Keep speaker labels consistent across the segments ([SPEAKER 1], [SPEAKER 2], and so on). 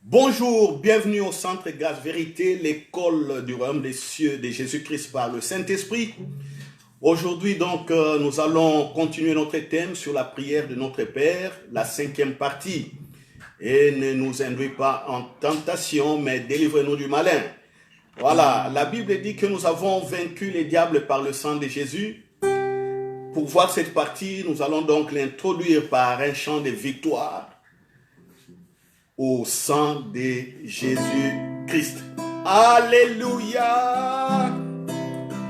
[SPEAKER 1] Bonjour, bienvenue au Centre Grâce Vérité, l'école du royaume des cieux de Jésus-Christ par le Saint-Esprit. Aujourd'hui donc, nous allons continuer notre thème sur la prière de notre Père, la 5e partie. Et ne nous induis pas en tentation, mais délivre-nous du malin. Voilà, la Bible dit que nous avons vaincu les diables par le sang de Jésus. Pour voir cette partie, nous allons donc l'introduire par un chant de victoire au sang de Jésus-Christ. Alléluia!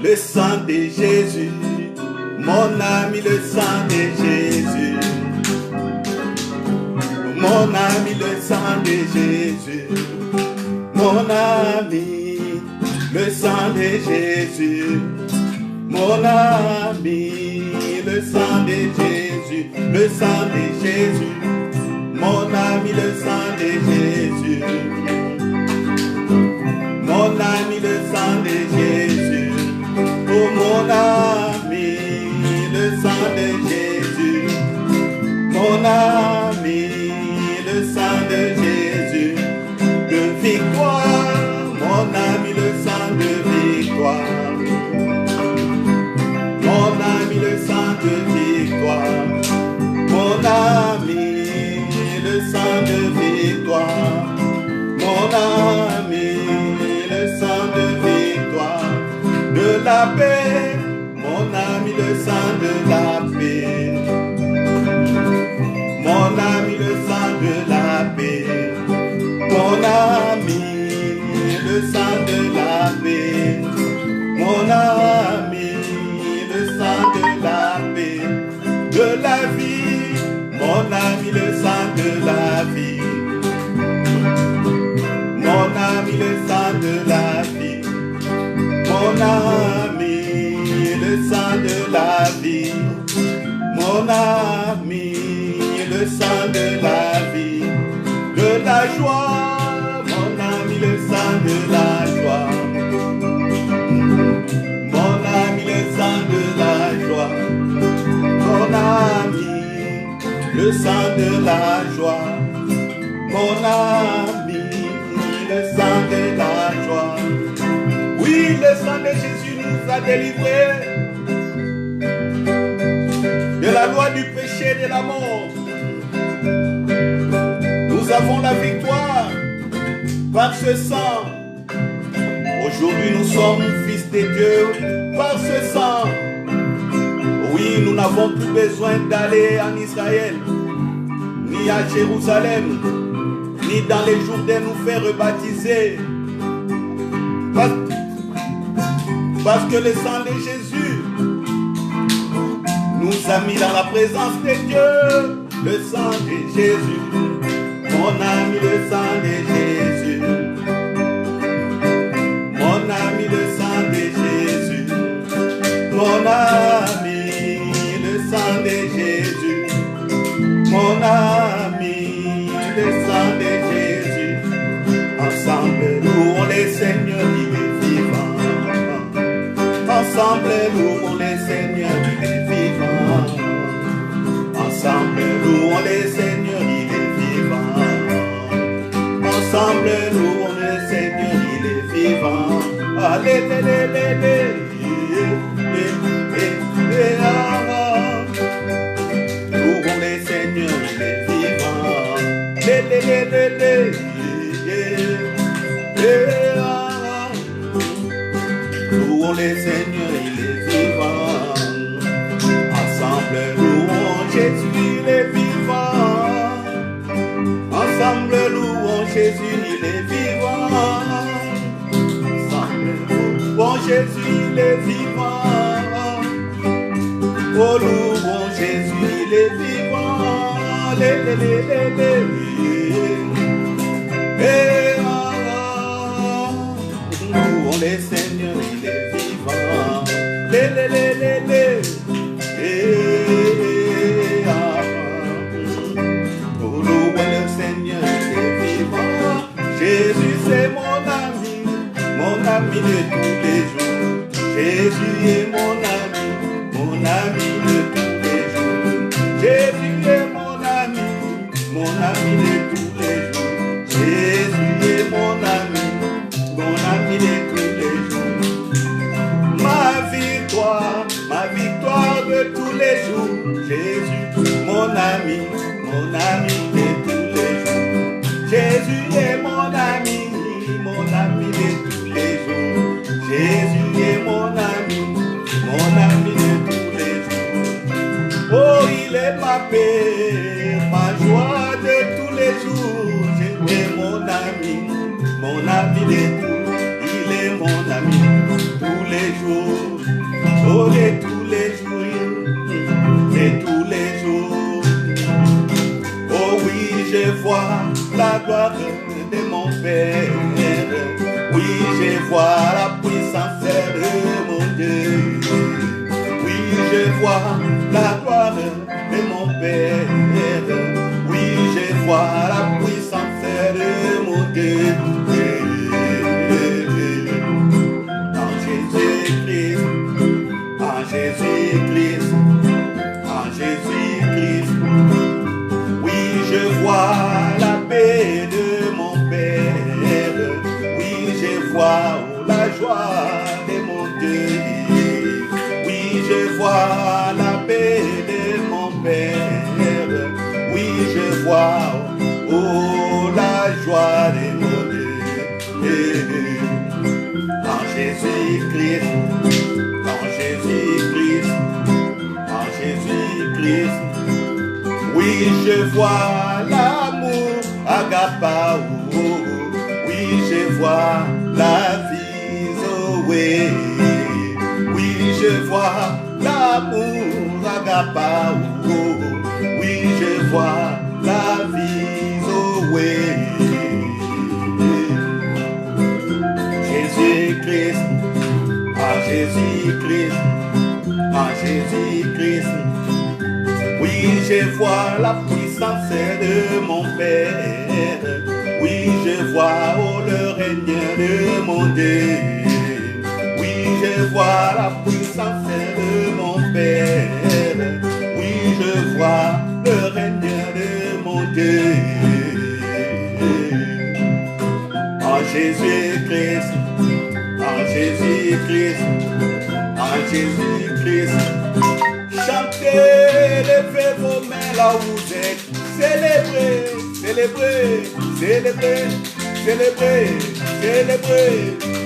[SPEAKER 1] Le sang de Jésus, mon ami, le sang de Jésus. Mon ami, le sang de Jésus. Mon ami, le sang de Jésus. Mon ami, le sang de Jésus. Le sang de Jésus. Mon ami, le sang de Jésus. Mon ami, le sang de Jésus. Oh, mon ami, le sang de Jésus. Mon ami, le sang de Jésus. De victoire, mon ami, le sang de victoire. Mon ami, le sang de victoire. Mon ami, le sang de victoire, mon ami, le sang de victoire, de la paix, mon ami, le sang de la paix, mon ami, le sang de la paix, mon ami, le sang de la paix, mon ami, le sang de la paix, de la vie, mon ami, le sang de la vie. Mon ami, le sang de la vie. Mon ami, le sang de la vie. Mon ami, le sang de la vie. De la joie, mon ami, le sang de la joie. Mon ami, le sang de la joie. Mon ami, le sang de la joie, mon ami, le sang de la joie. Oui, le sang de Jésus nous a délivrés de la loi du péché et de la mort. Nous avons la victoire par ce sang. Aujourd'hui, nous sommes fils de Dieu par ce sang. Oui, nous n'avons plus besoin d'aller en Israël, ni à Jérusalem, ni dans les Jourdains nous faire rebaptiser. Parce que le sang de Jésus nous a mis dans la présence de Dieu. Le sang de Jésus, mon ami, le sang de Jésus. Mon ami, le sang de Jésus. Mon ami, le sang de Jésus, mon ami, le sang de Jésus. Ensemble, louons les Seigneurs, il est vivant. Ensemble, louons les Seigneurs, il est vivant. Ensemble, louons les Seigneurs, il est vivant. Ensemble, louons les Seigneurs, il est vivant. Allez, louons les Seigneurs, il est vivant. Louons les Seigneurs, il est vivant. Ensemble, louons Jésus, il est vivant. Ensemble, louons Jésus, il est vivant. Ensemble, louons Jésus, il est vivant. Oh, louons Jésus, il est vivant. Louons les Seigneurs, il est vivant. Oh, louons le Seigneur, il est vivant. Jésus, c'est mon ami de tous les jours. Jésus est mon ami de tous les jours. Jésus est mon ami de tous les jours. Jésus Jésus est mon ami de tous les jours. Jésus est mon ami de tous les jours. Oh, il est ma paix, ma joie de tous les jours. Jésus est mon ami de tous. Il est mon ami tous les jours. Oh, de tous les jours, de tous les jours. Oh oui, je vois la gloire de mon Père. Oui, je vois la puissance de mon Dieu. Oui, je vois la gloire de mon Père. Oui, je vois la puissance de mon Dieu. En Jésus-Christ, en Jésus-Christ, en Jésus-Christ. Oui, je vois la paix de mon Père. Oui, je vois la joie de mon Dieu. Oui, je vois la paix de mon Père. Oui, je vois la joie de mon Dieu. En Jésus-Christ, en Jésus-Christ, en Jésus-Christ. Oui, je vois l'amour agapao. Oui, je vois la vie Zoé. Oui, je vois l'amour agapao. Oui, je vois la vie Zoé. Jésus-Christ, en Jésus-Christ, en Jésus-Christ. Oui, je vois la puissance de mon Père. Oui, je vois le règne de mon Dieu. Oui, je vois la puissance de mon Père. Oui, je vois le règne de mon Dieu. En Jésus-Christ, en Jésus-Christ, en Jésus-Christ. Chantez, levez vos mains là où vous êtes. Célébrez, célébrez, célébrez, célébrez, célébrez,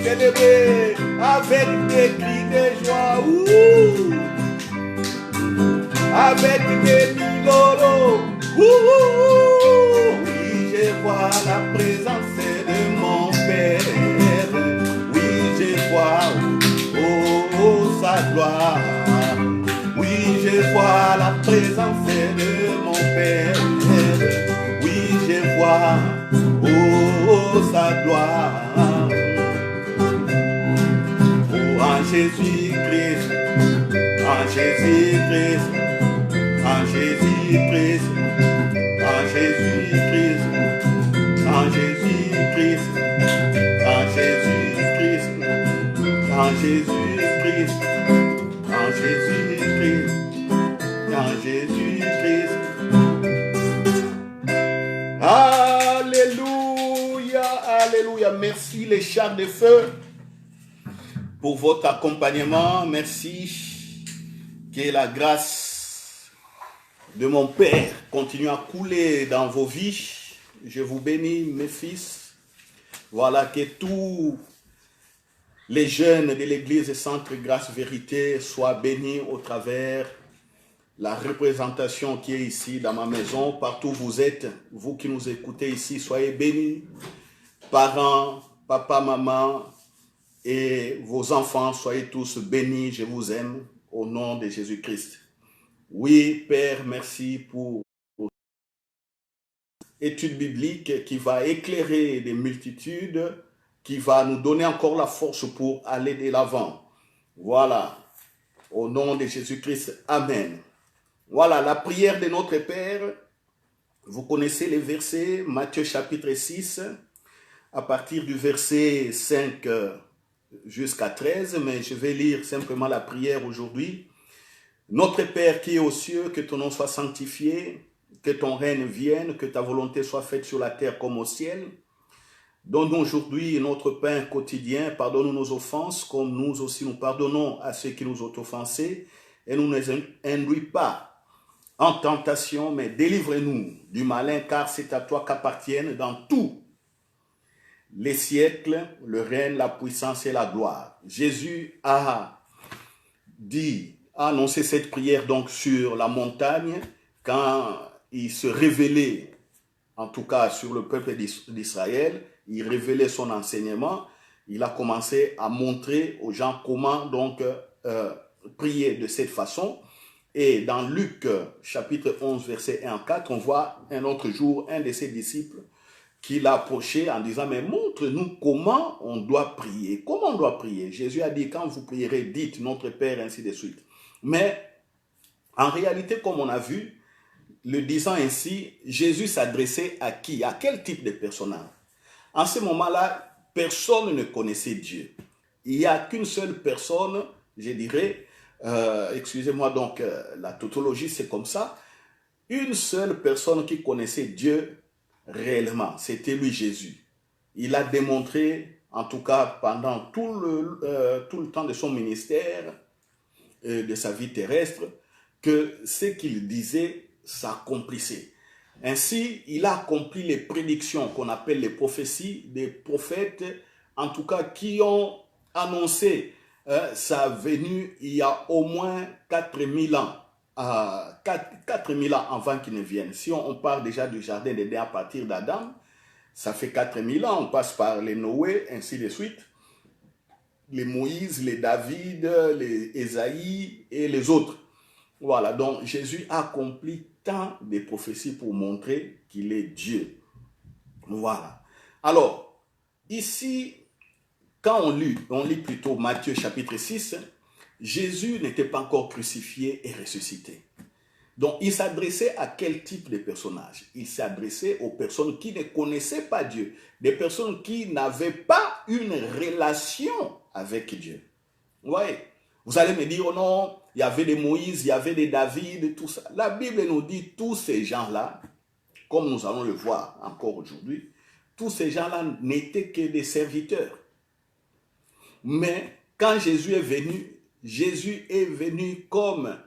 [SPEAKER 1] célébrez. Avec des cris de joie. Ouh. Avec des milolos. Oui, je vois la présence de mon Père. Oui, je vois sa gloire. Oui, je vois la présence de mon Père. Oui, je vois, sa gloire. Oh, en Jésus-Christ, en Jésus-Christ, en Jésus-Christ, en Jésus-Christ, en Jésus-Christ, en Jésus-Christ, en Jésus-Christ, en Jésus-Christ. En Jésus-Christ. Alléluia, alléluia. Merci les chars de feu pour votre accompagnement. Merci. Que la grâce de mon Père continue à couler dans vos vies. Je vous bénis, mes fils. Voilà, que tous les jeunes de l'église Centre Grâce Vérité soient bénis au travers la représentation qui est ici dans ma maison, partout où vous êtes, vous qui nous écoutez ici, soyez bénis. Parents, papa, maman et vos enfants, soyez tous bénis, je vous aime au nom de Jésus-Christ. Oui, Père, merci pour l'étude biblique qui va éclairer des multitudes, qui va nous donner encore la force pour aller de l'avant. Voilà, au nom de Jésus-Christ, Amen. Voilà, la prière de notre Père, vous connaissez les versets, Matthieu chapitre 6, à partir du verset 5 jusqu'à 13, mais je vais lire simplement la prière aujourd'hui. Notre Père qui est aux cieux, que ton nom soit sanctifié, que ton règne vienne, que ta volonté soit faite sur la terre comme au ciel. Donne-nous aujourd'hui notre pain quotidien, pardonne-nous nos offenses, comme nous aussi nous pardonnons à ceux qui nous ont offensés, et nous ne nous induis pas en tentation, mais délivre-nous du malin, car c'est à toi qu'appartiennent dans tout les siècles, le règne, la puissance et la gloire. Jésus a annoncé cette prière donc sur la montagne quand il se révélait, en tout cas sur le peuple d'Israël, il révélait son enseignement, il a commencé à montrer aux gens comment donc prier de cette façon. Et dans Luc chapitre 11 verset 1 à 4, on voit un autre jour un de ses disciples qui l'a approché en disant, mais montre-nous comment on doit prier. Comment on doit prier? Jésus a dit, quand vous prierez, dites notre Père, ainsi de suite. Mais en réalité, comme on a vu, le disant ainsi, Jésus s'adressait à qui? À quel type de personnage? En ce moment-là, personne ne connaissait Dieu. Il n'y a qu'une seule personne, je dirais, excusez-moi donc, la tautologie c'est comme ça, une seule personne qui connaissait Dieu réellement, c'était lui Jésus. Il a démontré, en tout cas pendant tout le temps de son ministère, de sa vie terrestre, que ce qu'il disait s'accomplissait. Ainsi, il a accompli les prédictions qu'on appelle les prophéties des prophètes, en tout cas qui ont annoncé sa venue il y a au moins 4000 ans. 4000 ans avant qu'il ne vienne. Si on part déjà du jardin d'Éden à partir d'Adam, ça fait 4000 ans, on passe par les Noé, ainsi de suite, les Moïse, les David, les Ésaïe et les autres. Voilà, donc Jésus a accompli tant de prophéties pour montrer qu'il est Dieu. Voilà. Alors, ici, quand on lit plutôt Matthieu chapitre 6, Jésus n'était pas encore crucifié et ressuscité. Donc, il s'adressait à quel type de personnage? Il s'adressait aux personnes qui ne connaissaient pas Dieu, des personnes qui n'avaient pas une relation avec Dieu. Vous voyez? Vous allez me dire, oh non, il y avait des Moïse, il y avait des David, tout ça. La Bible nous dit, tous ces gens-là, comme nous allons le voir encore aujourd'hui, tous ces gens-là n'étaient que des serviteurs. Mais quand Jésus est venu comme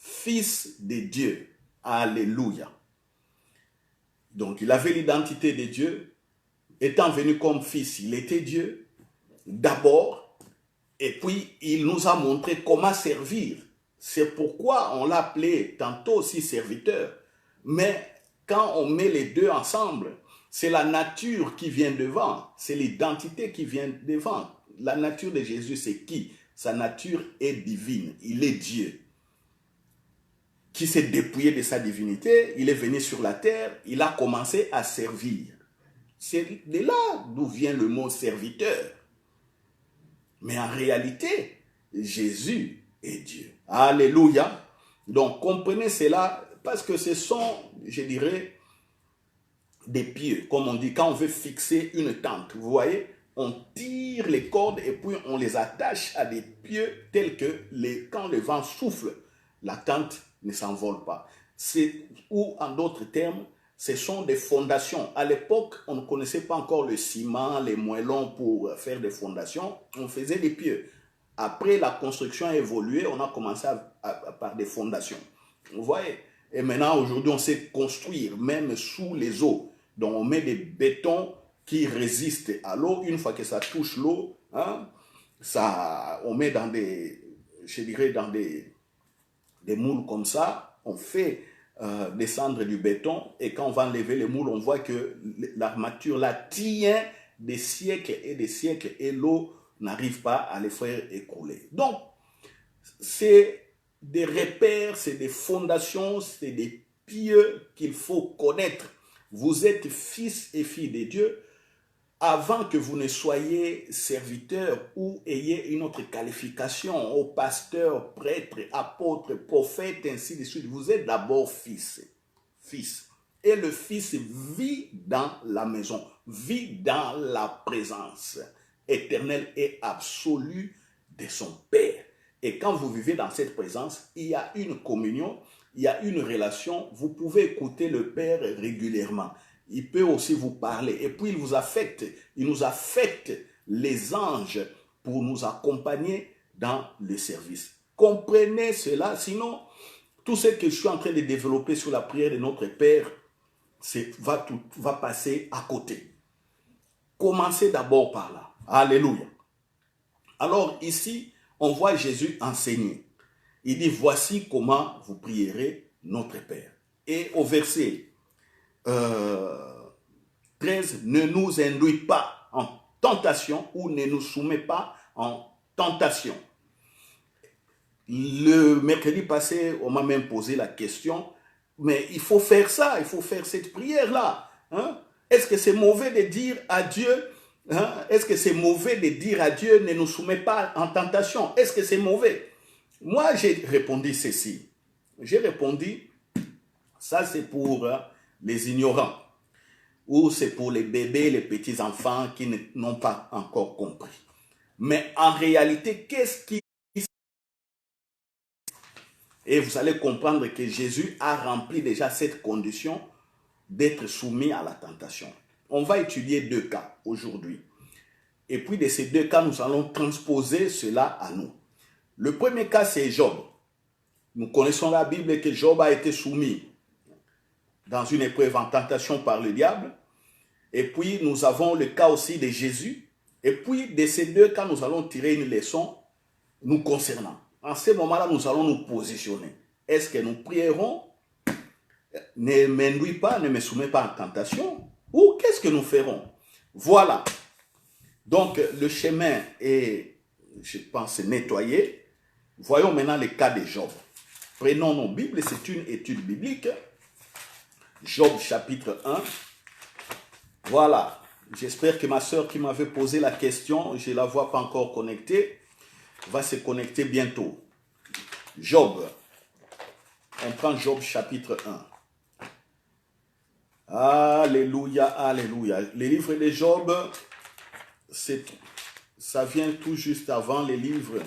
[SPEAKER 1] Fils de Dieu. Alléluia. Donc, il avait l'identité de Dieu. Étant venu comme fils, il était Dieu d'abord. Et puis, il nous a montré comment servir. C'est pourquoi on l'appelait tantôt aussi serviteur. Mais quand on met les deux ensemble, c'est la nature qui vient devant. C'est l'identité qui vient devant. La nature de Jésus, c'est qui? Sa nature est divine. Il est Dieu, qui s'est dépouillé de sa divinité, il est venu sur la terre, il a commencé à servir. C'est de là d'où vient le mot serviteur. Mais en réalité, Jésus est Dieu. Alléluia. Donc comprenez cela, parce que ce sont, je dirais, des pieux. Comme on dit, quand on veut fixer une tente, vous voyez, on tire les cordes et puis on les attache à des pieux tels que quand le vent souffle, la tente ne s'envole pas. Ou en d'autres termes, ce sont des fondations. À l'époque, on ne connaissait pas encore le ciment, les moellons pour faire des fondations. On faisait des pieux. Après, la construction a évolué, on a commencé par des fondations. Vous voyez? Et maintenant, aujourd'hui, on sait construire, même sous les eaux. Donc, on met des bétons qui résistent à l'eau. Une fois que ça touche l'eau, hein, on met dans des, je dirais, dans des moules comme ça, on fait descendre du béton et quand on va enlever les moules, on voit que l'armature là tient des siècles et l'eau n'arrive pas à les faire écouler. Donc, c'est des repères, c'est des fondations, c'est des pieux qu'il faut connaître. Vous êtes fils et filles de Dieu avant que vous ne soyez serviteur ou ayez une autre qualification au pasteur, prêtre, apôtre, prophète, ainsi de suite. Vous êtes d'abord fils. Et le fils vit dans la maison, vit dans la présence éternelle et absolue de son Père. Et quand vous vivez dans cette présence, il y a une communion, il y a une relation. Vous pouvez écouter le Père régulièrement. Il peut aussi vous parler. Et puis, il nous affecte les anges pour nous accompagner dans le service. Comprenez cela, sinon, tout ce que je suis en train de développer sur la prière de notre Père va passer à côté. Commencez d'abord par là. Alléluia. Alors ici, on voit Jésus enseigner. Il dit, voici comment vous prierez notre Père. Et au verset 13, ne nous induis pas en tentation ou ne nous soumets pas en tentation. Le mercredi passé, on m'a même posé la question, mais il faut faire ça, il faut faire cette prière-là. Hein? Est-ce que c'est mauvais de dire à Dieu, hein? Est-ce que c'est mauvais de dire à Dieu, ne nous soumets pas en tentation? Est-ce que c'est mauvais? Moi, j'ai répondu ceci. J'ai répondu, ça c'est pour les ignorants, ou c'est pour les bébés, les petits-enfants qui n'ont pas encore compris. Mais en réalité, qu'est-ce qui... Et vous allez comprendre que Jésus a rempli déjà cette condition d'être soumis à la tentation. On va étudier 2 cas aujourd'hui. Et puis de ces 2 cas, nous allons transposer cela à nous. Le premier cas, c'est Job. Nous connaissons la Bible que Job a été soumis dans une épreuve en tentation par le diable. Et puis nous avons le cas aussi de Jésus. Et puis de ces 2 cas, nous allons tirer une leçon nous concernant. En ce moment-là, nous allons nous positionner. Est-ce que nous prierons? Ne m'induis pas, ne me soumets pas en tentation. Ou qu'est-ce que nous ferons? Voilà. Donc, le chemin est, je pense, nettoyé. Voyons maintenant le cas de Job. Prenons nos Bibles, c'est une étude biblique. Job chapitre 1. Voilà. J'espère que ma soeur qui m'avait posé la question, je ne la vois pas encore connectée, va se connecter bientôt. Job. On prend Job chapitre 1. Alléluia, alléluia. Le livre de Job, ça vient tout juste avant les livres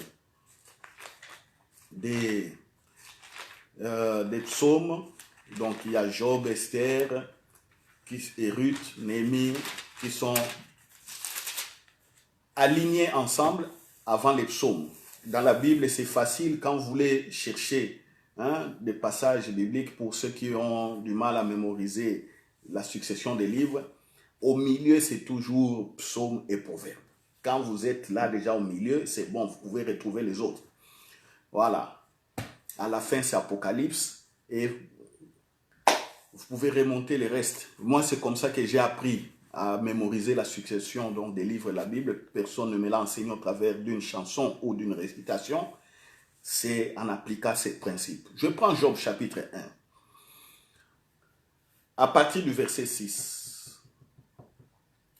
[SPEAKER 1] des psaumes. Donc il y a Job, Esther, et Ruth, Néhémie, qui sont alignés ensemble avant les psaumes. Dans la Bible, c'est facile quand vous voulez chercher des passages bibliques pour ceux qui ont du mal à mémoriser la succession des livres. Au milieu, c'est toujours psaumes et proverbes. Quand vous êtes là déjà au milieu, c'est bon, vous pouvez retrouver les autres. Voilà. À la fin, c'est Apocalypse et vous pouvez remonter les restes. Moi, c'est comme ça que j'ai appris à mémoriser la succession donc, des livres de la Bible. Personne ne me l'a enseigné au travers d'une chanson ou d'une récitation. C'est en appliquant ces principes. Je prends Job chapitre 1. À partir du verset 6.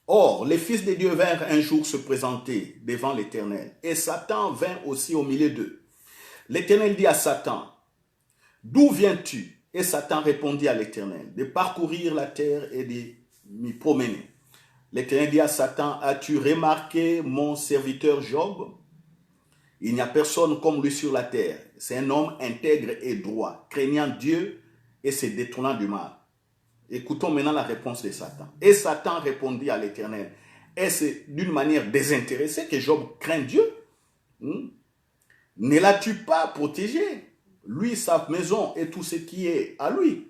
[SPEAKER 1] Or, les fils de Dieu vinrent un jour se présenter devant l'Éternel. Et Satan vint aussi au milieu d'eux. L'Éternel dit à Satan, « D'où viens-tu » Et Satan répondit à l'Éternel, « De parcourir la terre et de m'y promener. » L'Éternel dit à Satan, « As-tu remarqué mon serviteur Job? Il n'y a personne comme lui sur la terre. C'est un homme intègre et droit, craignant Dieu et se détournant du mal. » Écoutons maintenant la réponse de Satan. Et Satan répondit à l'Éternel, « Est-ce d'une manière désintéressée que Job craint Dieu? Ne l'as-tu pas protégé? Lui, sa maison et tout ce qui est à lui.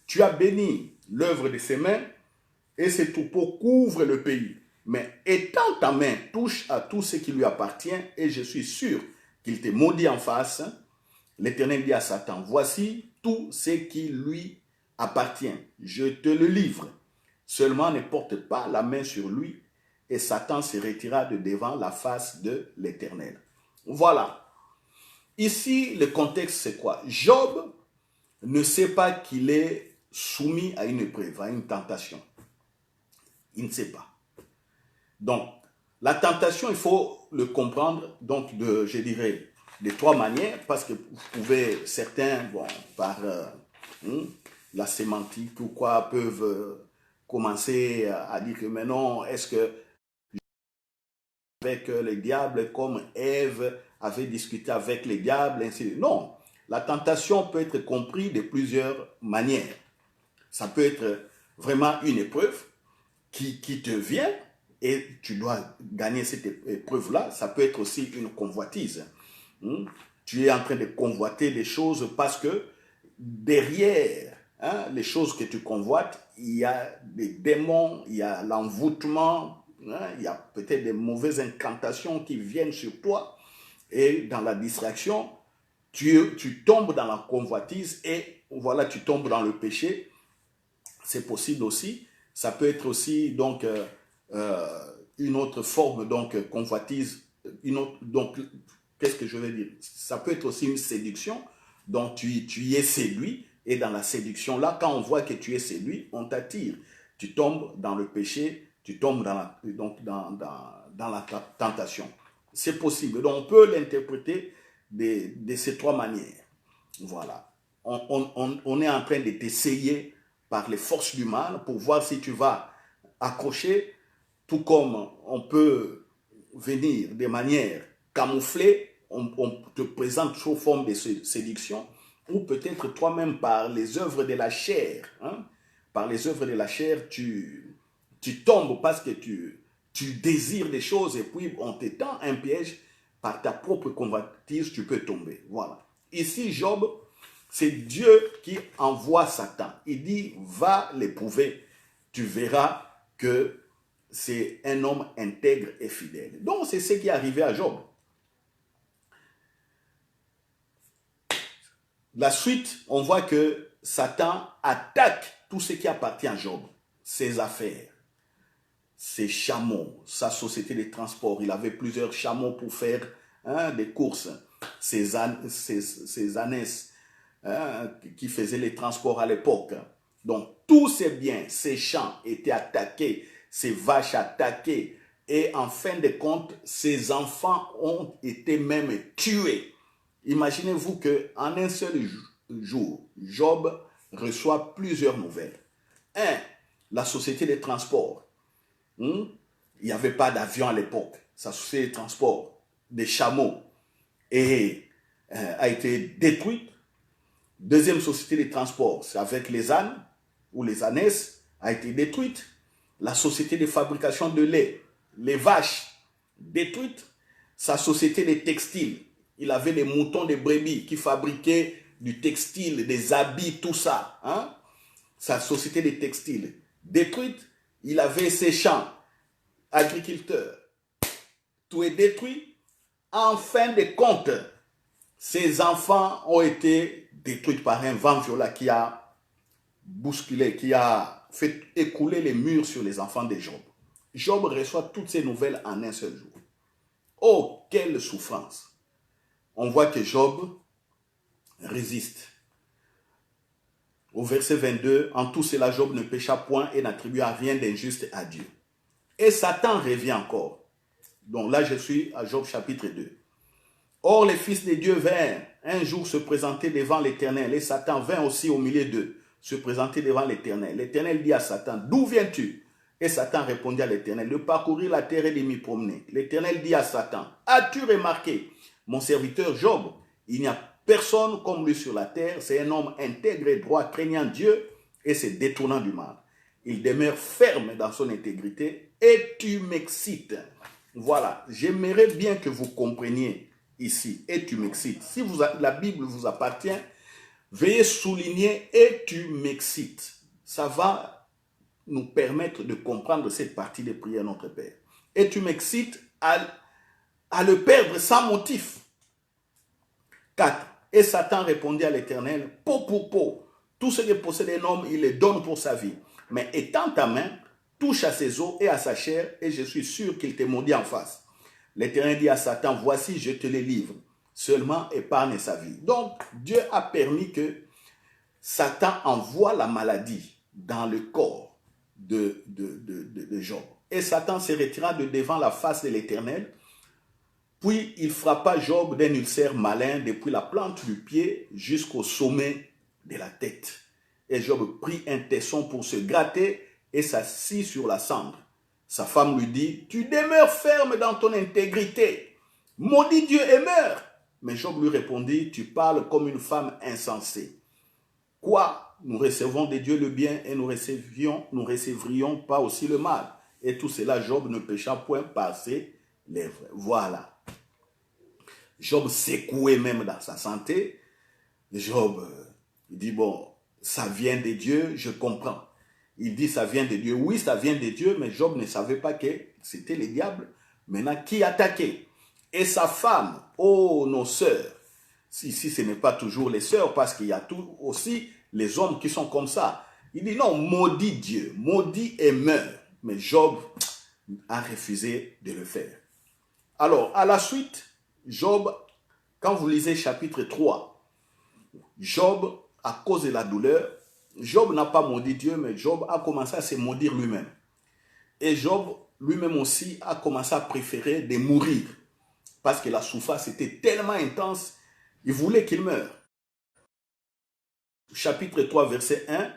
[SPEAKER 1] Tu as béni l'œuvre de ses mains et ses troupeaux couvrent le pays. Mais étends ta main, touche à tout ce qui lui appartient et je suis sûr qu'il te maudit en face. » L'Éternel dit à Satan, « Voici tout ce qui lui appartient. Je te le livre. Seulement ne porte pas la main sur lui. » Et Satan se retira de devant la face de l'Éternel. Voilà. Ici, le contexte, c'est quoi? Job ne sait pas qu'il est soumis à une épreuve, à une tentation. Il ne sait pas. Donc, la tentation, il faut le comprendre, donc, je dirais, de 3 manières, parce que vous pouvez, certains, bon, par la sémantique ou quoi, peuvent commencer à dire que, mais non, est-ce que avec les diables, comme Ève avait discuté avec les diables, ainsi de suite. Non, la tentation peut être comprise de plusieurs manières. Ça peut être vraiment une épreuve qui te vient et tu dois gagner cette épreuve-là. Ça peut être aussi une convoitise. Tu es en train de convoiter des choses parce que derrière les choses que tu convoites, il y a des démons, il y a l'envoûtement, hein, il y a peut-être des mauvaises incantations qui viennent sur toi, et dans la distraction, tu tombes dans la convoitise et voilà, tu tombes dans le péché. C'est possible aussi. Ça peut être aussi donc une autre forme donc convoitise. Donc, qu'est-ce que je veux dire? Ça peut être aussi une séduction. Donc, tu y es séduit. Et dans la séduction, là, quand on voit que tu es séduit, on t'attire. Tu tombes dans le péché, tu tombes dans la tentation. C'est possible. Donc, on peut l'interpréter de ces trois manières. Voilà. On est en train de t'essayer par les forces du mal pour voir si tu vas accrocher, tout comme on peut venir de manière camouflée, on te présente sous forme de séduction, ou peut-être toi-même par les œuvres de la chair. Hein? Par les œuvres de la chair, tu tombes parce que tu désires des choses et puis on te tend un piège par ta propre convoitise, tu peux tomber. Voilà. Ici, Job, c'est Dieu qui envoie Satan. Il dit, va l'éprouver. Tu verras que c'est un homme intègre et fidèle. Donc, c'est ce qui est arrivé à Job. La suite, on voit que Satan attaque tout ce qui appartient à Job. Ses affaires, ses chameaux, sa société de transport. Il avait plusieurs chameaux pour faire des courses. Ses ânesses qui faisaient les transports à l'époque. Donc, tous ces biens, ces champs étaient attaqués, ces vaches attaquées. Et en fin de compte, ses enfants ont été même tués. Imaginez-vous qu'en un seul jour, Job reçoit plusieurs nouvelles. Un, la société de transport. Il n'y avait pas d'avion à l'époque. Sa société de transport, des chameaux, a été détruite. Deuxième société de transport, c'est avec les ânes, ou les ânesses, a été détruite. La société de fabrication de lait, les vaches, détruites. Sa société de textile, il avait des moutons, des brebis qui fabriquaient du textile, des habits, tout ça. Hein? Sa société de textile, détruite. Il avait ses champs, agriculteurs. Tout est détruit. En fin de compte, ses enfants ont été détruits par un vent violent qui a bousculé, qui a fait écouler les murs sur les enfants de Job. Job reçoit toutes ces nouvelles en un seul jour. Oh, quelle souffrance! On voit que Job résiste. Au verset 22, en tout cela, Job ne pécha point et n'attribua rien d'injuste à Dieu. Et Satan revient encore. Donc là, je suis à Job chapitre 2. Or, les fils de Dieu vinrent un jour se présenter devant l'Éternel, et Satan vint aussi au milieu d'eux, se présenter devant l'Éternel. L'Éternel dit à Satan, d'où viens-tu? Et Satan répondit à l'Éternel, de parcourir la terre et de m'y promener. L'Éternel dit à Satan, as-tu remarqué mon serviteur Job? Il n'y a personne comme lui sur la terre, c'est un homme intègre et droit, craignant Dieu et se détournant du mal. Il demeure ferme dans son intégrité et tu m'excites. Voilà, j'aimerais bien que vous compreniez ici, et tu m'excites. Si la Bible vous appartient, veuillez souligner et tu m'excites. Ça va nous permettre de comprendre cette partie des prières Notre Père. Et tu m'excites à le perdre sans motif. 4. Et Satan répondit à l'Éternel, peau pour peau, tout ce que possède un homme, il le donne pour sa vie. Mais étends ta main, touche à ses os et à sa chair, et je suis sûr qu'il te maudit en face. L'Éternel dit à Satan, voici, je te les livre. Seulement épargne sa vie. Donc, Dieu a permis que Satan envoie la maladie dans le corps de Job. Et Satan se retira de devant la face de l'Éternel. Puis, il frappa Job d'un ulcère malin depuis la plante du pied jusqu'au sommet de la tête. Et Job prit un tesson pour se gratter et s'assit sur la cendre. Sa femme lui dit, tu demeures ferme dans ton intégrité. Maudit Dieu et meurs. Mais Job lui répondit, tu parles comme une femme insensée. Quoi? Nous recevons de Dieu le bien et nous recevrions pas aussi le mal. Et tout cela, Job ne pécha point par ses lèvres. Voilà. Job secoué même dans sa santé. Job dit, bon, ça vient de Dieu, je comprends. Il dit ça vient de Dieu. Oui, ça vient de Dieu, mais Job ne savait pas que c'était le diable maintenant qui attaquait. Et sa femme, oh nos sœurs, ici ce n'est pas toujours les sœurs parce qu'il y a tout aussi les hommes qui sont comme ça. Il dit non, maudit Dieu, maudit et meurt. Mais Job a refusé de le faire. Alors, à la suite, Job, quand vous lisez chapitre 3, Job, à cause de la douleur, Job n'a pas maudit Dieu, mais Job a commencé à se maudire lui-même. Et Job, lui-même aussi, a commencé à préférer de mourir. Parce que la souffrance était tellement intense, il voulait qu'il meure. Chapitre 3, verset 1,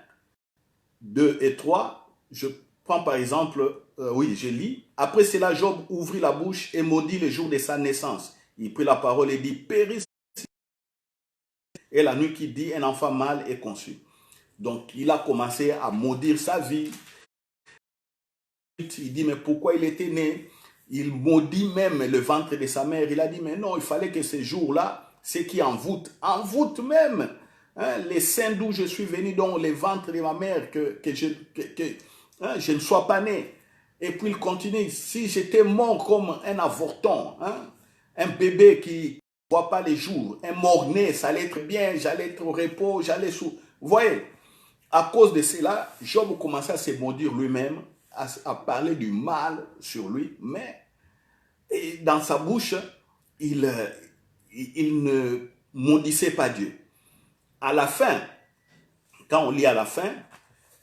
[SPEAKER 1] 2 et 3, je prends par exemple, je lis. Après cela, Job ouvrit la bouche et maudit le jour de sa naissance. Il prit la parole et dit, périsse. Et la nuit qui dit, un enfant mâle est conçu. Donc, il a commencé à maudire sa vie. Il dit, mais pourquoi il était né? Il maudit même le ventre de sa mère. Il a dit, mais non, il fallait que ce jour-là, ce qui envoûte même hein, les seins d'où je suis venu, dans le ventre de ma mère, que je ne sois pas né. Et puis il continue, si j'étais mort comme un avorton, hein, un bébé qui ne voit pas les jours, un mort-né, ça allait être bien, j'allais être au repos, j'allais sous... Vous voyez, à cause de cela, Job commençait à se maudire lui-même, à parler du mal sur lui, mais dans sa bouche, il ne maudissait pas Dieu. À la fin, quand on lit à la fin,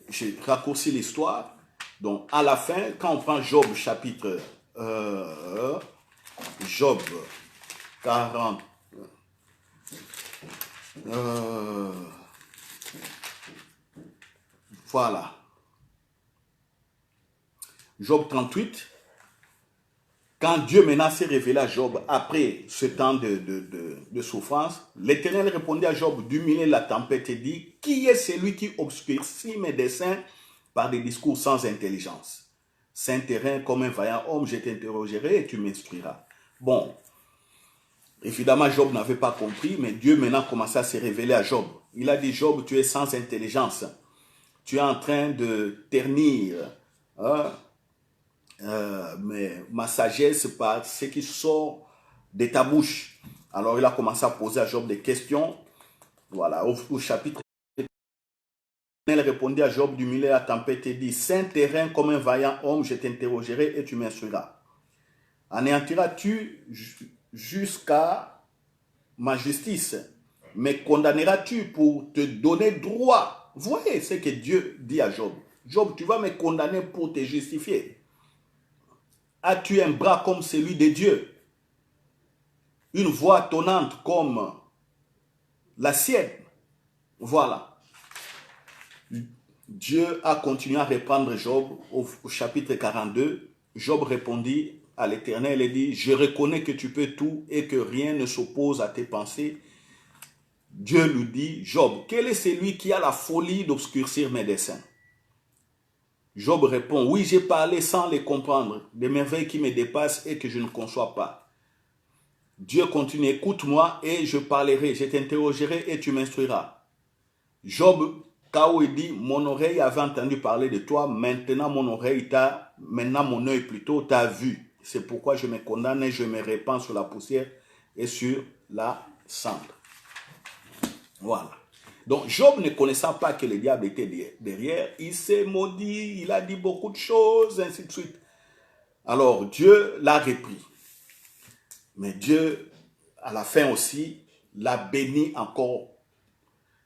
[SPEAKER 1] j'ai raccourci l'histoire, donc à la fin, quand on prend Job chapitre Job 40, voilà, Job 38, quand Dieu maintenant s'est révélé à Job après ce temps de souffrance, l'Éternel répondit à Job du milieu de la tempête et dit, qui est celui qui obscurcit mes desseins par des discours sans intelligence? Saint terrain, comme un vaillant homme, je t'interrogerai et tu m'instruiras. Bon, évidemment, Job n'avait pas compris, mais Dieu maintenant commençait à se révéler à Job. Il a dit, Job, tu es sans intelligence. Tu es en train de ternir mais ma sagesse par ce qui sort de ta bouche. Alors il a commencé à poser à Job des questions. Voilà, au chapitre, il répondit à Job du milieu de la tempête et dit, saint terrain comme un vaillant homme, je t'interrogerai et tu m'instruiras. Anéantiras-tu jusqu'à ma justice? Me condamneras-tu pour te donner droit? Vous voyez ce que Dieu dit à Job. Job, tu vas me condamner pour te justifier. As-tu un bras comme celui de Dieu? Une voix tonnante comme la sienne? Voilà. Dieu a continué à reprendre Job au chapitre 42. Job répondit à l'Éternel et dit, je reconnais que tu peux tout et que rien ne s'oppose à tes pensées. Dieu lui dit, Job, quel est celui qui a la folie d'obscurcir mes desseins? Job répond, oui, j'ai parlé sans les comprendre, des merveilles qui me dépassent et que je ne conçois pas. Dieu continue, écoute-moi et je parlerai, je t'interrogerai et tu m'instruiras. Job, Kao dit, mon oreille avait entendu parler de toi, maintenant mon œil plutôt t'a vu. C'est pourquoi je me condamne et je me répands sur la poussière et sur la cendre. Voilà. Donc, Job ne connaissant pas que le diable était derrière, il s'est maudit, il a dit beaucoup de choses, ainsi de suite. Alors, Dieu l'a repris. Mais Dieu, à la fin aussi, l'a béni encore.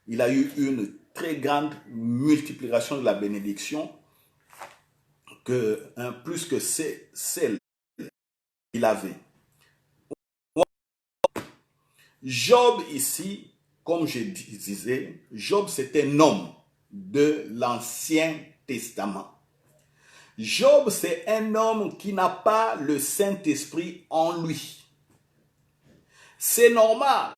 [SPEAKER 1] Il a eu une très grande multiplication de la bénédiction, plus que celle qu'il avait. Job ici, comme je disais, Job c'est un homme de l'Ancien Testament. Job c'est un homme qui n'a pas le Saint-Esprit en lui. C'est normal.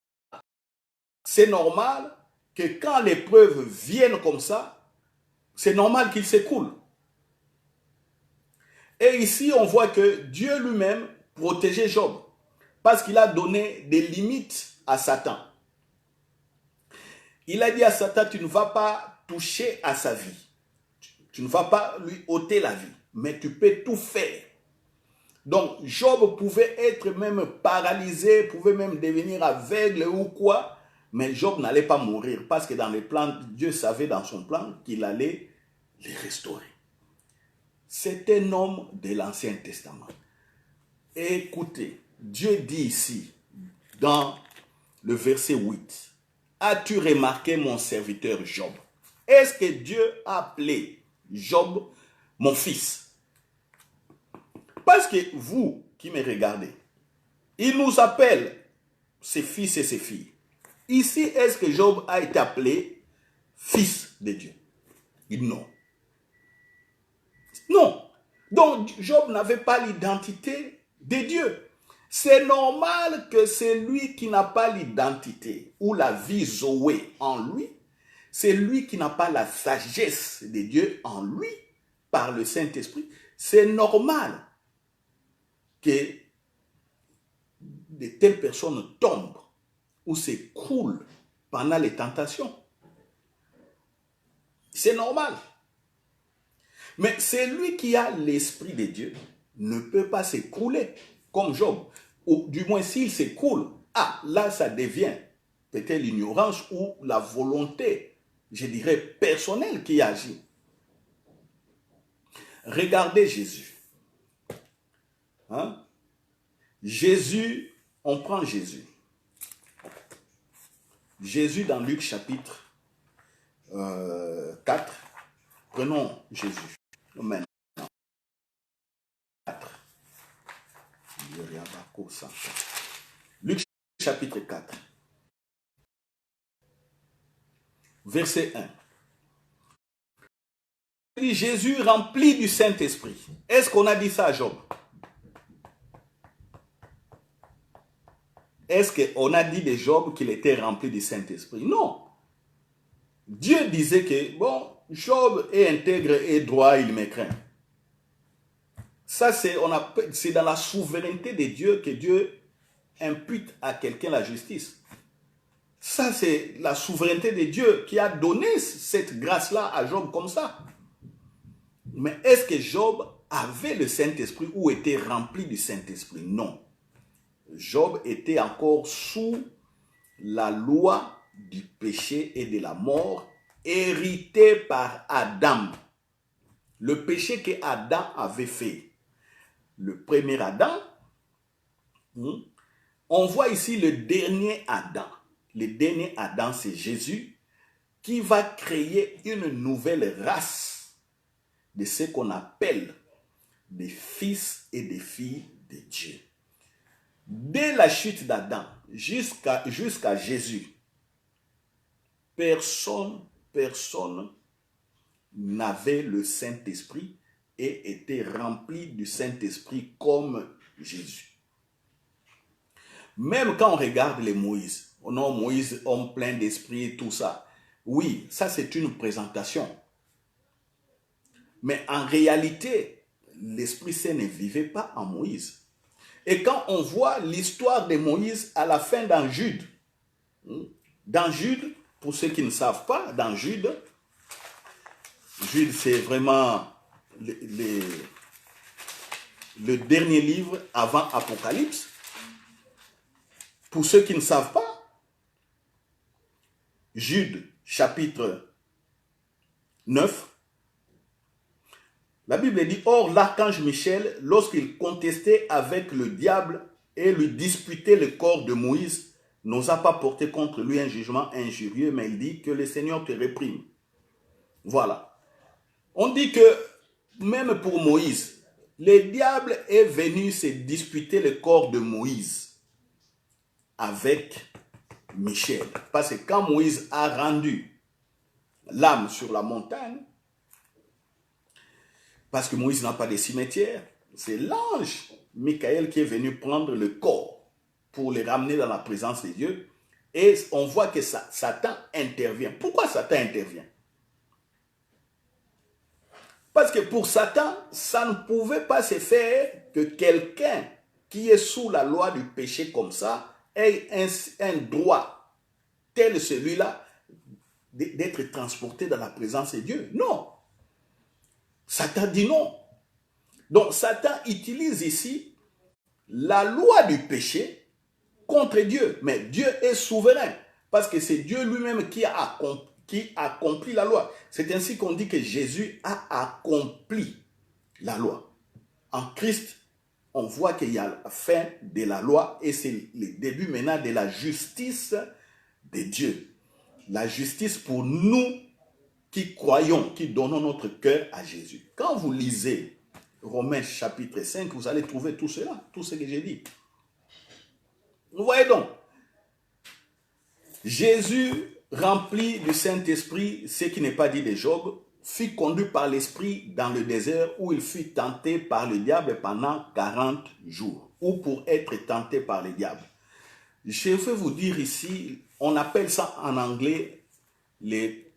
[SPEAKER 1] C'est normal que quand l'épreuve vienne comme ça, c'est normal qu'il s'écoule. Et ici, on voit que Dieu lui-même protégeait Job parce qu'il a donné des limites à Satan. Il a dit à Satan, tu ne vas pas toucher à sa vie. Tu ne vas pas lui ôter la vie, mais tu peux tout faire. Donc, Job pouvait être même paralysé, pouvait même devenir aveugle ou quoi, mais Job n'allait pas mourir parce que dans les plans, Dieu savait dans son plan qu'il allait les restaurer. C'est un homme de l'Ancien Testament. Écoutez, Dieu dit ici, dans le verset 8, « As-tu remarqué mon serviteur Job ?» Est-ce que Dieu a appelé Job mon fils? Parce que vous qui me regardez, il nous appelle ses fils et ses filles. Ici, est-ce que Job a été appelé fils de Dieu? Non. Non. Donc, Job n'avait pas l'identité de Dieu. C'est normal que celui qui n'a pas l'identité ou la vie Zoé en lui, c'est lui qui n'a pas la sagesse de Dieu en lui, par le Saint-Esprit. C'est normal que de telles personnes tombent ou s'écroulent pendant les tentations. C'est normal. Mais celui qui a l'Esprit de Dieu ne peut pas s'écrouler comme Job. Ou du moins s'il s'écroule, là ça devient peut-être l'ignorance ou la volonté, je dirais, personnelle qui agit. Regardez Jésus. Jésus, on prend Jésus. Jésus dans Luc chapitre 4. Prenons Jésus. Maintenant. 4. Luc chapitre 4. Verset 1. Jésus rempli du Saint-Esprit. Est-ce qu'on a dit ça à Job? Est-ce qu'on a dit de Job qu'il était rempli du Saint-Esprit? Non. Dieu disait que, bon, Job est intègre et droit, il me craint. Ça, c'est dans la souveraineté de Dieu que Dieu impute à quelqu'un la justice. Ça, c'est la souveraineté de Dieu qui a donné cette grâce-là à Job comme ça. Mais est-ce que Job avait le Saint-Esprit ou était rempli du Saint-Esprit? Non. Job était encore sous la loi du péché et de la mort héritée par Adam. Le péché que Adam avait fait. Le premier Adam, on voit ici le dernier Adam. Le dernier Adam, c'est Jésus qui va créer une nouvelle race de ce qu'on appelle des fils et des filles de Dieu. Dès la chute d'Adam jusqu'à Jésus, personne n'avait le Saint-Esprit et était rempli du Saint-Esprit comme Jésus. Même quand on regarde les Moïse, non, Moïse, homme plein d'esprit et tout ça. Oui, ça c'est une présentation. Mais en réalité, l'Esprit Saint ne vivait pas en Moïse. Et quand on voit l'histoire de Moïse à la fin dans Jude, pour ceux qui ne savent pas, dans Jude c'est vraiment le dernier livre avant Apocalypse. Pour ceux qui ne savent pas, Jude chapitre 9, la Bible dit, « Or l'archange Michel, lorsqu'il contestait avec le diable et lui disputait le corps de Moïse, n'osa pas porter contre lui un jugement injurieux, mais il dit que le Seigneur te réprime. » Voilà. On dit que même pour Moïse, le diable est venu se disputer le corps de Moïse avec Michel. Parce que quand Moïse a rendu l'âme sur la montagne, parce que Moïse n'a pas de cimetière, c'est l'ange Michael qui est venu prendre le corps pour le ramener dans la présence de Dieu. Et on voit que Satan intervient. Pourquoi Satan intervient? Parce que pour Satan, ça ne pouvait pas se faire que quelqu'un qui est sous la loi du péché comme ça ait un droit tel celui-là d'être transporté dans la présence de Dieu. Non. Satan dit non. Donc Satan utilise ici la loi du péché contre Dieu. Mais Dieu est souverain parce que c'est Dieu lui-même qui accomplit la loi. C'est ainsi qu'on dit que Jésus a accompli la loi. En Christ, on voit qu'il y a la fin de la loi et c'est le début maintenant de la justice de Dieu. La justice pour nous qui croyons, qui donnons notre cœur à Jésus. Quand vous lisez Romains chapitre 5, vous allez trouver tout cela, tout ce que j'ai dit. Vous voyez donc, Jésus, rempli du Saint-Esprit, ce qui n'est pas dit de Job, fut conduit par l'Esprit dans le désert où il fut tenté par le diable pendant 40 jours, ou pour être tenté par le diable. Je vais vous dire ici, on appelle ça en anglais les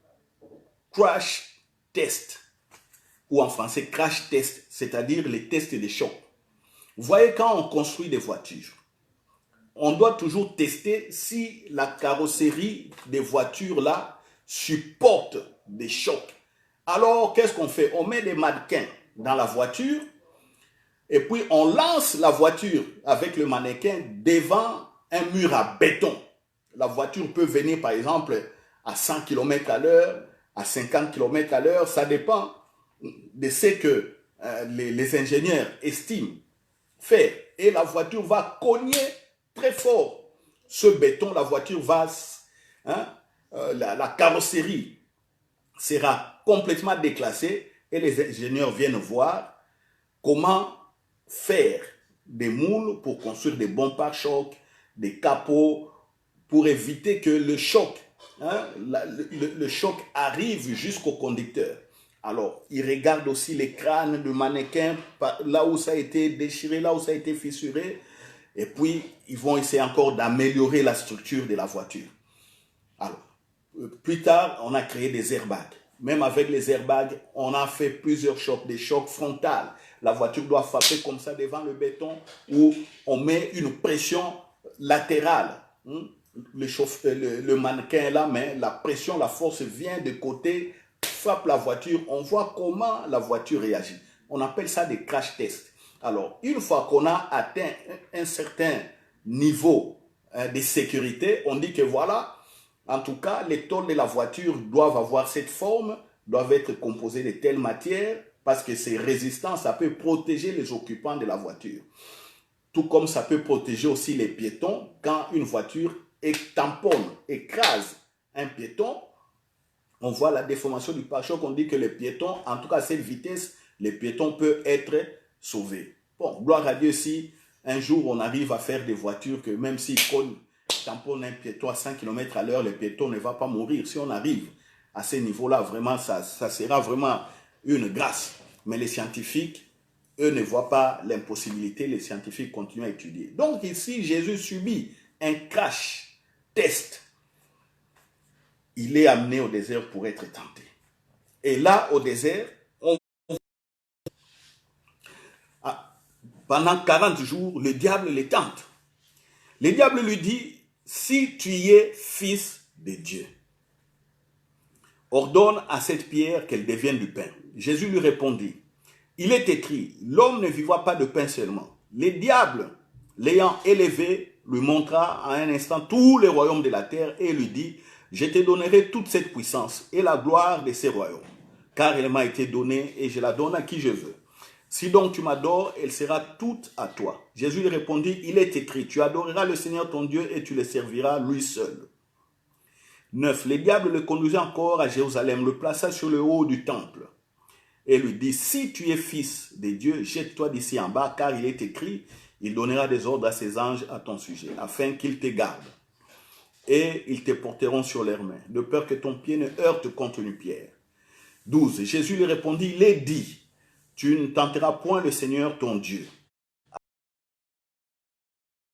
[SPEAKER 1] crash tests, ou en français crash test, c'est-à-dire les tests de choc. Vous voyez, quand on construit des voitures, on doit toujours tester si la carrosserie des voitures là supporte des chocs. Alors, qu'est-ce qu'on fait? On met des mannequins dans la voiture et puis on lance la voiture avec le mannequin devant un mur à béton. La voiture peut venir par exemple à 100 km à l'heure, à 50 km à l'heure, ça dépend de ce que les ingénieurs estiment faire. Et la voiture va cogner très fort ce béton, la voiture va, la carrosserie sera complètement déclassée et les ingénieurs viennent voir comment faire des moules pour construire des bons pare-chocs, des capots, pour éviter que le choc, le choc arrive jusqu'au conducteur. Alors, ils regardent aussi les crânes de mannequins, là où ça a été déchiré, là où ça a été fissuré, et puis ils vont essayer encore d'améliorer la structure de la voiture. Alors, plus tard, on a créé des airbags. Même avec les airbags, on a fait plusieurs chocs, des chocs frontales. La voiture doit frapper comme ça devant le béton où on met une pression latérale. Le mannequin est là, mais la pression, la force vient de côté, frappe la voiture. On voit comment la voiture réagit. On appelle ça des crash tests. Alors, une fois qu'on a atteint un certain niveau de sécurité, on dit que voilà, en tout cas, les tôles de la voiture doivent avoir cette forme, doivent être composées de telle matière, parce que c'est résistant, ça peut protéger les occupants de la voiture. Tout comme ça peut protéger aussi les piétons quand une voiture tamponne, écrase un piéton. On voit la déformation du pare-choc, on dit que les piétons, en tout cas à cette vitesse, les piétons peuvent être sauvés. Bon, gloire à Dieu si un jour on arrive à faire des voitures que même s'ils tamponne un piéton à 100 km à l'heure, le piéton ne va pas mourir. Si on arrive à ce niveau-là, vraiment, ça sera vraiment une grâce. Mais les scientifiques, eux, ne voient pas l'impossibilité. Les scientifiques continuent à étudier. Donc ici, Jésus subit un crash test. Il est amené au désert pour être tenté. Et là, au désert, pendant 40 jours, le diable les tente. Le diable lui dit, si tu es fils de Dieu, ordonne à cette pierre qu'elle devienne du pain. Jésus lui répondit, il est écrit, l'homme ne vivra pas de pain seulement. Le diable, l'ayant élevé, lui montra à un instant tous les royaumes de la terre et lui dit, je te donnerai toute cette puissance et la gloire de ces royaumes, car elle m'a été donnée et je la donne à qui je veux. Si donc tu m'adores, elle sera toute à toi. Jésus lui répondit, il est écrit, tu adoreras le Seigneur ton Dieu et tu le serviras lui seul. 9. Le diable le conduisit encore à Jérusalem, le plaça sur le haut du temple et lui dit, si tu es fils de Dieu, jette-toi d'ici en bas, car il est écrit, il donnera des ordres à ses anges à ton sujet, afin qu'ils te gardent. Et ils te porteront sur leurs mains, de peur que ton pied ne heurte contre une pierre. 12. Jésus lui répondit, il est dit, tu ne tenteras point le Seigneur ton Dieu. Le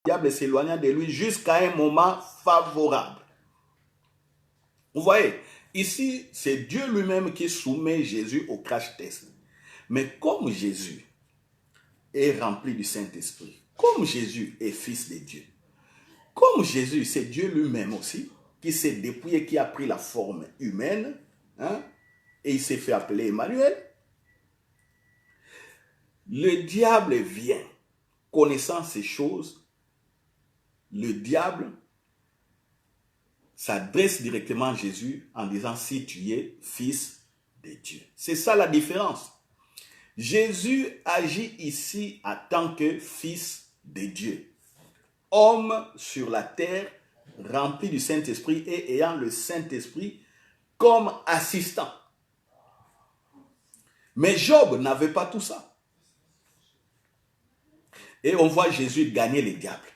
[SPEAKER 1] diable s'éloigna de lui jusqu'à un moment favorable. Vous voyez, ici, c'est Dieu lui-même qui soumet Jésus au crash test. Mais comme Jésus est rempli du Saint-Esprit, comme Jésus est fils de Dieu, comme Jésus, c'est Dieu lui-même aussi, qui s'est dépouillé, qui a pris la forme humaine, et il s'est fait appeler Emmanuel. Le diable vient, connaissant ces choses, le diable s'adresse directement à Jésus en disant si tu es fils de Dieu. C'est ça la différence. Jésus agit ici en tant que fils de Dieu. Homme sur la terre, rempli du Saint-Esprit et ayant le Saint-Esprit comme assistant. Mais Job n'avait pas tout ça. Et on voit Jésus gagner les diables.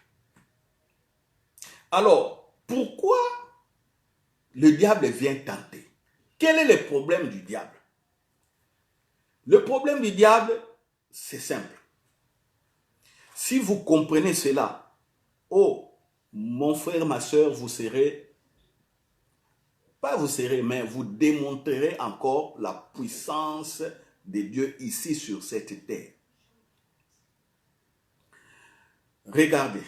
[SPEAKER 1] Alors, pourquoi le diable vient tenter? Quel est le problème du diable? Le problème du diable, c'est simple. Si vous comprenez cela, oh, mon frère, ma soeur, vous serez, pas vous serez, mais vous démontrerez encore la puissance de Dieu ici sur cette terre. Regardez.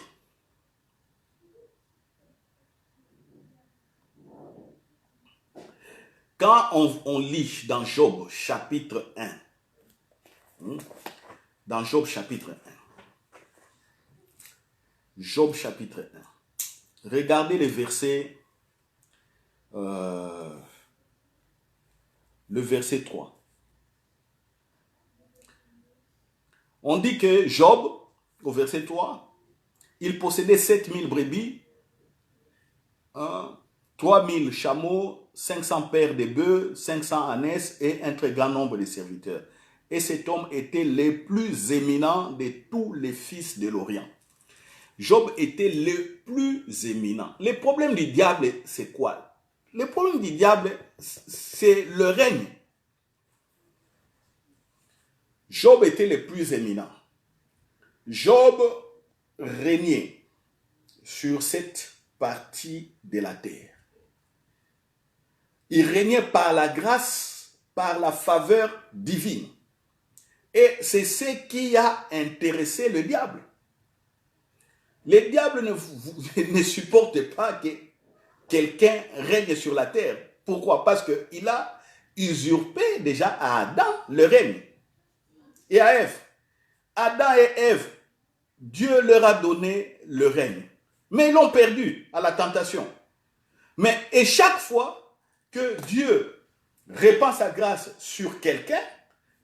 [SPEAKER 1] Quand on lit dans Job chapitre 1, dans Job chapitre 1, Job chapitre 1, regardez le verset 3. On dit que Job, au verset 3, il possédait 7000 brebis, 3000 chameaux, 500 paires de bœufs, 500 ânesses et un très grand nombre de serviteurs. Et cet homme était le plus éminent de tous les fils de l'Orient. Job était le plus éminent. Le problème du diable, c'est quoi? Le problème du diable, c'est le règne. Job était le plus éminent. Job régnait sur cette partie de la terre. Il régnait par la grâce, par la faveur divine. Et c'est ce qui a intéressé le diable. Le diable ne supporte pas que quelqu'un règne sur la terre. Pourquoi? Parce qu'il a usurpé déjà à Adam le règne. Et à Ève. Adam et Ève, Dieu leur a donné le règne. Mais ils l'ont perdu à la tentation. Et chaque fois que Dieu répand sa grâce sur quelqu'un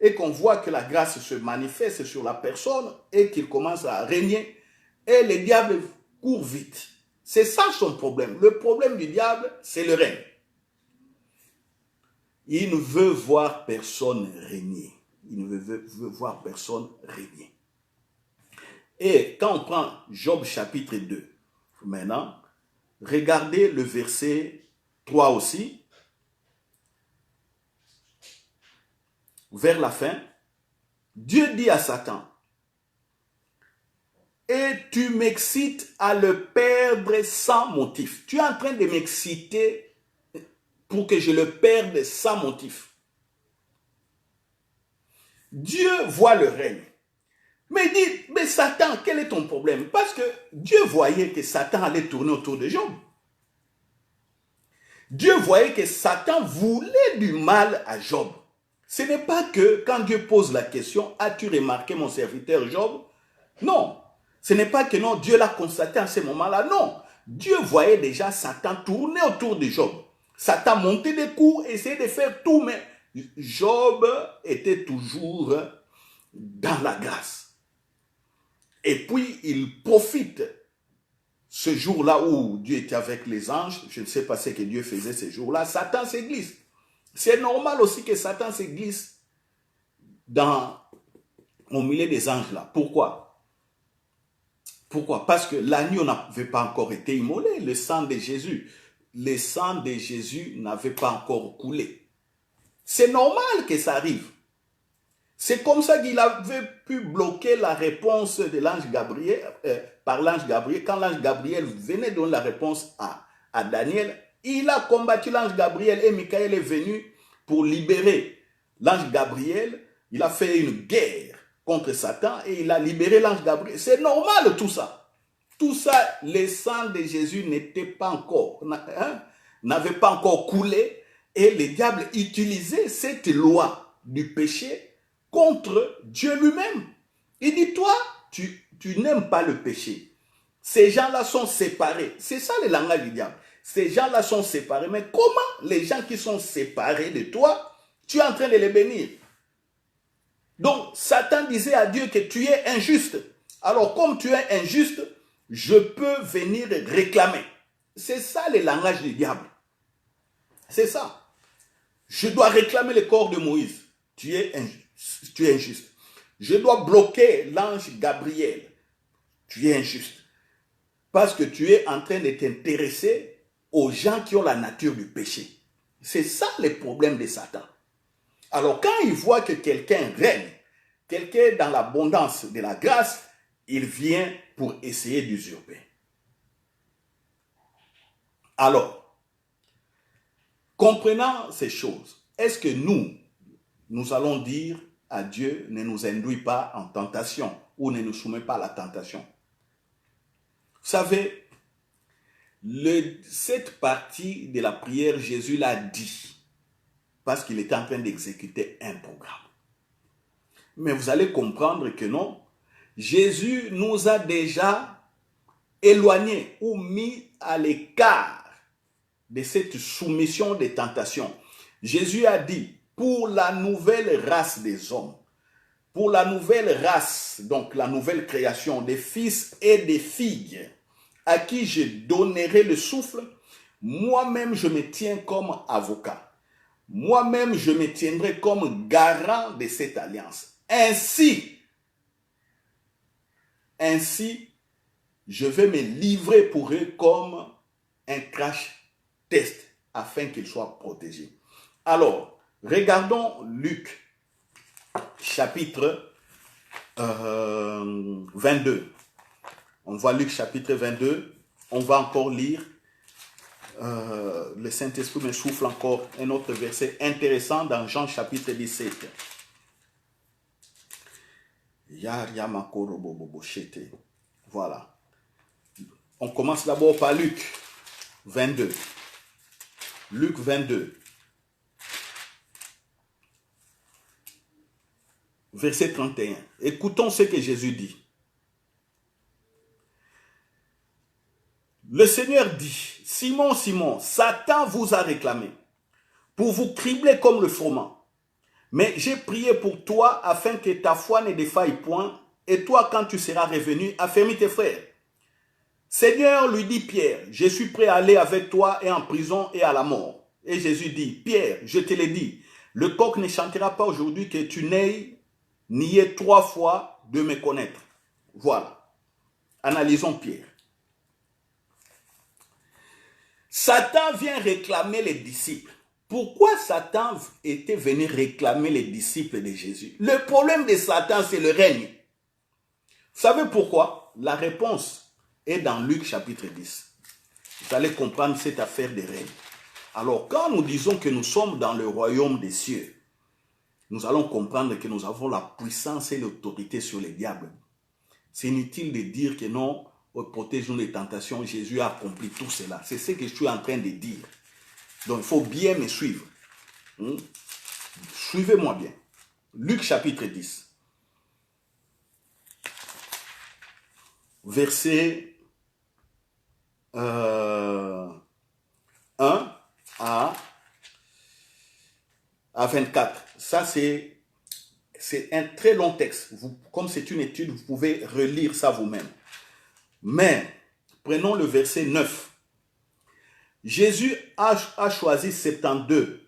[SPEAKER 1] et qu'on voit que la grâce se manifeste sur la personne et qu'il commence à régner, et le diable court vite. C'est ça son problème. Le problème du diable, c'est le règne. Il ne veut voir personne régner. Il ne veut voir personne régner. Et quand on prend Job chapitre 2, maintenant, regardez le verset 3 aussi. Vers la fin, Dieu dit à Satan, « Et tu m'excites à le perdre sans motif. » Tu es en train de m'exciter pour que je le perde sans motif. Dieu voit le règne. Mais il dit, mais Satan, quel est ton problème? Parce que Dieu voyait que Satan allait tourner autour de Job. Dieu voyait que Satan voulait du mal à Job. Ce n'est pas que quand Dieu pose la question, as-tu remarqué mon serviteur Job? Non. Ce n'est pas que non, Dieu l'a constaté en ce moment-là. Non. Dieu voyait déjà Satan tourner autour de Job. Satan montait des coups, essayait de faire tout, mais Job était toujours dans la grâce. Et puis, il profite ce jour-là où Dieu était avec les anges. Je ne sais pas ce que Dieu faisait ce jour-là. Satan se glisse. C'est normal aussi que Satan se glisse au milieu des anges là. Pourquoi? Pourquoi? Parce que l'agneau n'avait pas encore été immolé, le sang de Jésus. Le sang de Jésus n'avait pas encore coulé. C'est normal que ça arrive. C'est comme ça qu'il avait pu bloquer la réponse de l'ange Gabriel, par l'ange Gabriel. Quand l'ange Gabriel venait donner la réponse à Daniel, il a combattu l'ange Gabriel et Michael est venu pour libérer l'ange Gabriel. Il a fait une guerre contre Satan et il a libéré l'ange Gabriel. C'est normal tout ça. Tout ça, le sang de Jésus n'était pas encore, n'avait pas encore coulé et le diable utilisait cette loi du péché contre Dieu lui-même. Il dit, toi, tu n'aimes pas le péché. Ces gens-là sont séparés. C'est ça le langage du diable. Ces gens-là sont séparés. Mais comment les gens qui sont séparés de toi, tu es en train de les bénir? Donc, Satan disait à Dieu que tu es injuste. Alors, comme tu es injuste, je peux venir réclamer. C'est ça le langage du diable. C'est ça. Je dois réclamer le corps de Moïse. Tu es injuste. Tu es injuste. Je dois bloquer l'ange Gabriel. Tu es injuste. Parce que tu es en train de t'intéresser aux gens qui ont la nature du péché. C'est ça le problème de Satan. Alors quand il voit que quelqu'un règne, quelqu'un est dans l'abondance de la grâce, il vient pour essayer d'usurper. Alors, comprenant ces choses, est-ce que nous allons dire à Dieu, ne nous induis pas en tentation ou ne nous soumets pas à la tentation? Vous savez, cette partie de la prière, Jésus l'a dit parce qu'il était en train d'exécuter un programme. Mais vous allez comprendre que non, Jésus nous a déjà éloignés ou mis à l'écart de cette soumission des tentations. Jésus a dit, pour la nouvelle race des hommes, pour la nouvelle race, donc la nouvelle création des fils et des filles, à qui je donnerai le souffle, moi-même je me tiens comme avocat. Moi-même je me tiendrai comme garant de cette alliance. Ainsi, je vais me livrer pour eux comme un crash test afin qu'ils soient protégés. Alors, regardons Luc, chapitre 22. On voit Luc chapitre 22, on va encore lire, le Saint-Esprit me souffle encore un autre verset intéressant dans Jean chapitre 17. Voilà. On commence d'abord par Luc 22. Luc 22. Verset 31. Écoutons ce que Jésus dit. Le Seigneur dit, Simon, Simon, Satan vous a réclamé pour vous cribler comme le froment. Mais j'ai prié pour toi afin que ta foi ne défaille point, et toi, quand tu seras revenu, affermis tes frères. Seigneur, lui dit Pierre, je suis prêt à aller avec toi et en prison et à la mort. Et Jésus dit, Pierre, je te l'ai dit, le coq ne chantera pas aujourd'hui que tu n'aies nié 3 fois de me connaître. Voilà. Analysons Pierre. Satan vient réclamer les disciples. Pourquoi Satan était venu réclamer les disciples de Jésus? Le problème de Satan, c'est le règne. Vous savez pourquoi? La réponse est dans Luc chapitre 10. Vous allez comprendre cette affaire de règne. Alors, quand nous disons que nous sommes dans le royaume des cieux, nous allons comprendre que nous avons la puissance et l'autorité sur les diables. C'est inutile de dire que non, protège-nous des tentations, Jésus a accompli tout cela. C'est ce que je suis en train de dire. Donc, il faut bien me suivre. Suivez-moi bien. Luc chapitre 10. Verset 1 à 24. Ça, c'est un très long texte. Comme c'est une étude, vous pouvez relire ça vous-même. Mais, prenons le verset 9. Jésus a choisi 72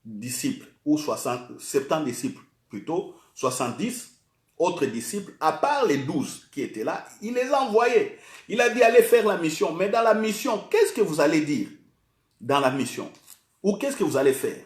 [SPEAKER 1] disciples, ou 70 disciples plutôt, 70 autres disciples, à part les 12 qui étaient là, il les a envoyés. Il a dit allez faire la mission. Mais dans la mission, qu'est-ce que vous allez dire dans la mission? Ou qu'est-ce que vous allez faire?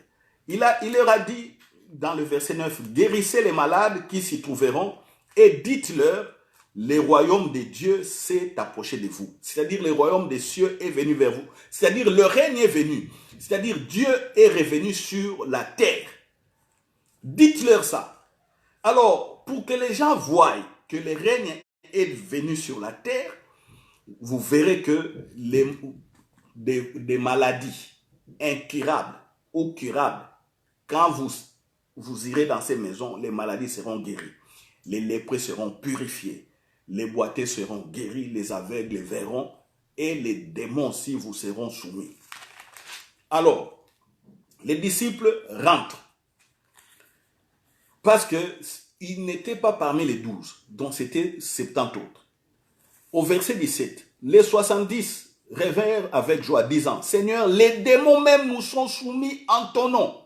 [SPEAKER 1] Il leur a dit dans le verset 9, guérissez les malades qui s'y trouveront et dites-leur, le royaume de Dieu s'est approché de vous. C'est-à-dire le royaume des cieux est venu vers vous. C'est-à-dire le règne est venu. C'est-à-dire Dieu est revenu sur la terre. Dites-leur ça. Alors, pour que les gens voient que le règne est venu sur la terre, vous verrez que des maladies incurables ou curables, quand vous irez dans ces maisons, les maladies seront guéries. Les lépreux seront purifiés. Les boiteux seront guéris, les aveugles verront et les démons aussi vous seront soumis. Alors, les disciples rentrent parce qu'ils n'étaient pas parmi les 12, donc c'était 70 autres. Au verset 17, les 70 réveillèrent avec joie, disant, Seigneur, les démons même nous sont soumis en ton nom.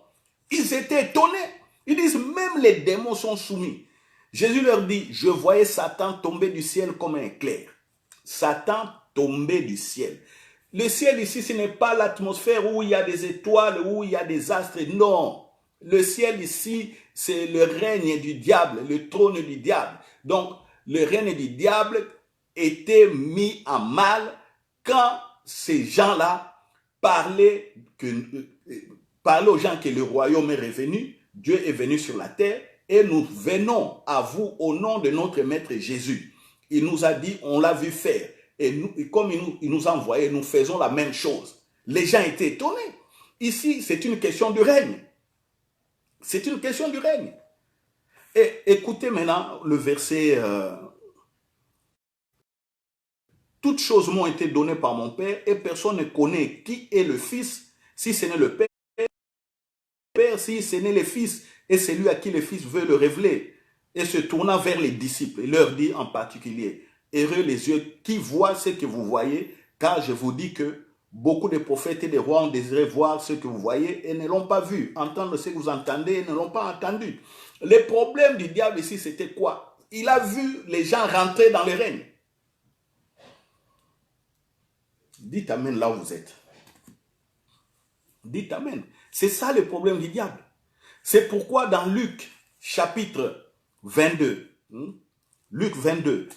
[SPEAKER 1] Ils étaient étonnés. Ils disent, même les démons sont soumis. Jésus leur dit, je voyais Satan tomber du ciel comme un éclair. Satan tombait du ciel. Le ciel ici, ce n'est pas l'atmosphère où il y a des étoiles, où il y a des astres. Non. Le ciel ici, c'est le règne du diable, le trône du diable. Donc, le règne du diable était mis en mal quand ces gens-là parlaient aux gens que le royaume est revenu, Dieu est venu sur la terre et nous venons à vous au nom de notre maître Jésus. Il nous a dit, on l'a vu faire. Et comme il nous a envoyé, nous faisons la même chose. Les gens étaient étonnés. Ici, c'est une question de règne. C'est une question du règne. Et écoutez maintenant le verset. Toutes choses m'ont été données par mon Père et personne ne connaît qui est le Fils, si ce n'est le Père, si ce n'est le Fils, et c'est lui à qui le Fils veut le révéler. Et se tournant vers les disciples, il leur dit en particulier, heureux les yeux qui voient ce que vous voyez, car je vous dis que beaucoup de prophètes et de rois ont désiré voir ce que vous voyez et ne l'ont pas vu, entendre ce que vous entendez et ne l'ont pas entendu. Le problème du diable ici, c'était quoi? Il a vu les gens rentrer dans le règne. Dites amen là où vous êtes. Dites amen. C'est ça le problème du diable. C'est pourquoi dans Luc chapitre 22, Luc 22,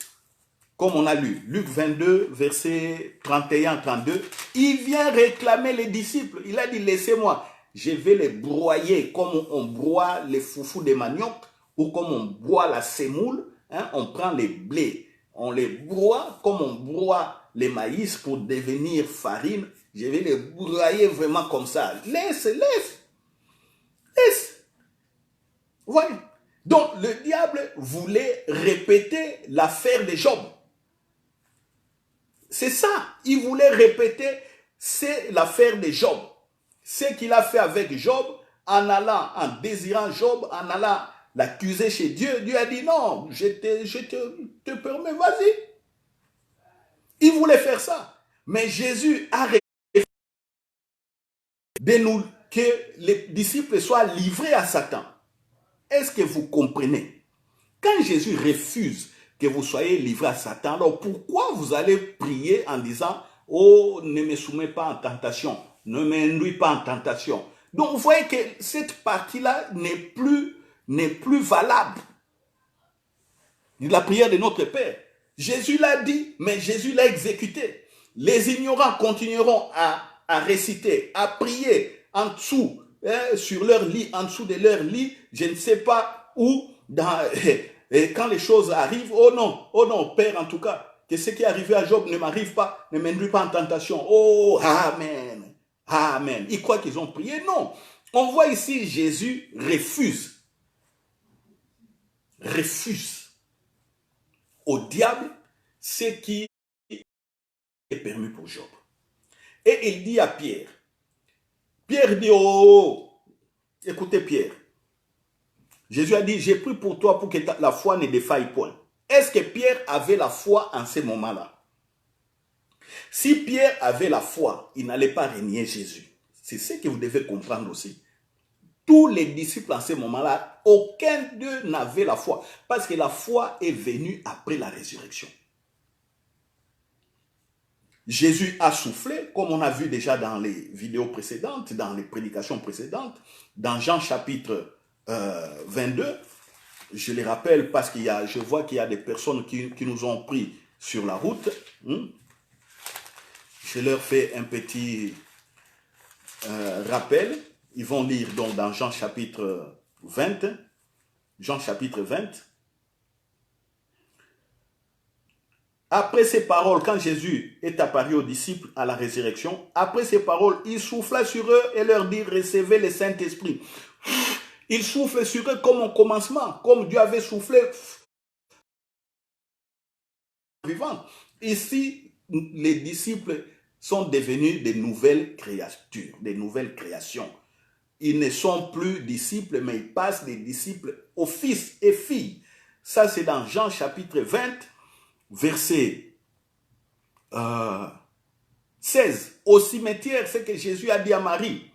[SPEAKER 1] comme on a lu, Luc 22, verset 31-32, il vient réclamer les disciples. Il a dit, laissez-moi, je vais les broyer comme on broie les foufous de manioc ou comme on broie la semoule. On prend les blés, on les broie comme on broie les maïs pour devenir farine. Je vais les broyer vraiment comme ça. Laisse. Voyez. Donc, le diable voulait répéter l'affaire de Job. C'est ça. Il voulait répéter, c'est l'affaire de Job. Ce qu'il a fait avec Job, en allant, en désirant Job, en allant l'accuser chez Dieu, Dieu a dit non, je te permets, vas-y. Il voulait faire ça. Mais Jésus a refusé que les disciples soient livrés à Satan. Est-ce que vous comprenez? Quand Jésus refuse que vous soyez livrés à Satan, alors pourquoi vous allez prier en disant « Oh, ne me soumets pas en tentation, ne m'induis pas en tentation ». Donc vous voyez que cette partie-là n'est plus valable. La prière de notre Père. Jésus l'a dit, mais Jésus l'a exécuté. Les ignorants continueront à réciter, à prier en dessous, sur leur lit, en dessous de leur lit, je ne sais pas où, quand les choses arrivent, oh non, Père en tout cas, que ce qui est arrivé à Job ne m'arrive pas, ne m'induit pas en tentation. Oh, amen, amen. Ils croient qu'ils ont prié, non. On voit ici Jésus refuse au diable ce qui est permis pour Job. Et il dit à Pierre, Pierre dit, oh, écoutez Pierre, Jésus a dit, j'ai pris pour toi pour que la foi ne défaille point. Est-ce que Pierre avait la foi en ce moment-là? Si Pierre avait la foi, il n'allait pas renier Jésus. C'est ce que vous devez comprendre aussi. Tous les disciples en ce moment-là, aucun d'eux n'avait la foi. Parce que la foi est venue après la résurrection. Jésus a soufflé, comme on a vu déjà dans les vidéos précédentes, dans les prédications précédentes, dans Jean chapitre 22. Je les rappelle parce qu'il y a, je vois qu'il y a des personnes qui nous ont pris sur la route. Je leur fais un petit rappel. Ils vont lire donc dans Jean chapitre 20. Jean chapitre 20. Après ces paroles, quand Jésus est apparu aux disciples à la résurrection, après ces paroles, il souffla sur eux et leur dit, recevez le Saint-Esprit. Il souffle sur eux comme au commencement, comme Dieu avait soufflé vivant. Ici, les disciples sont devenus des nouvelles créatures, des nouvelles créations. Ils ne sont plus disciples, mais ils passent des disciples aux fils et filles. Ça, c'est dans Jean chapitre 20, verset 16. Au cimetière, c'est que Jésus a dit à Marie.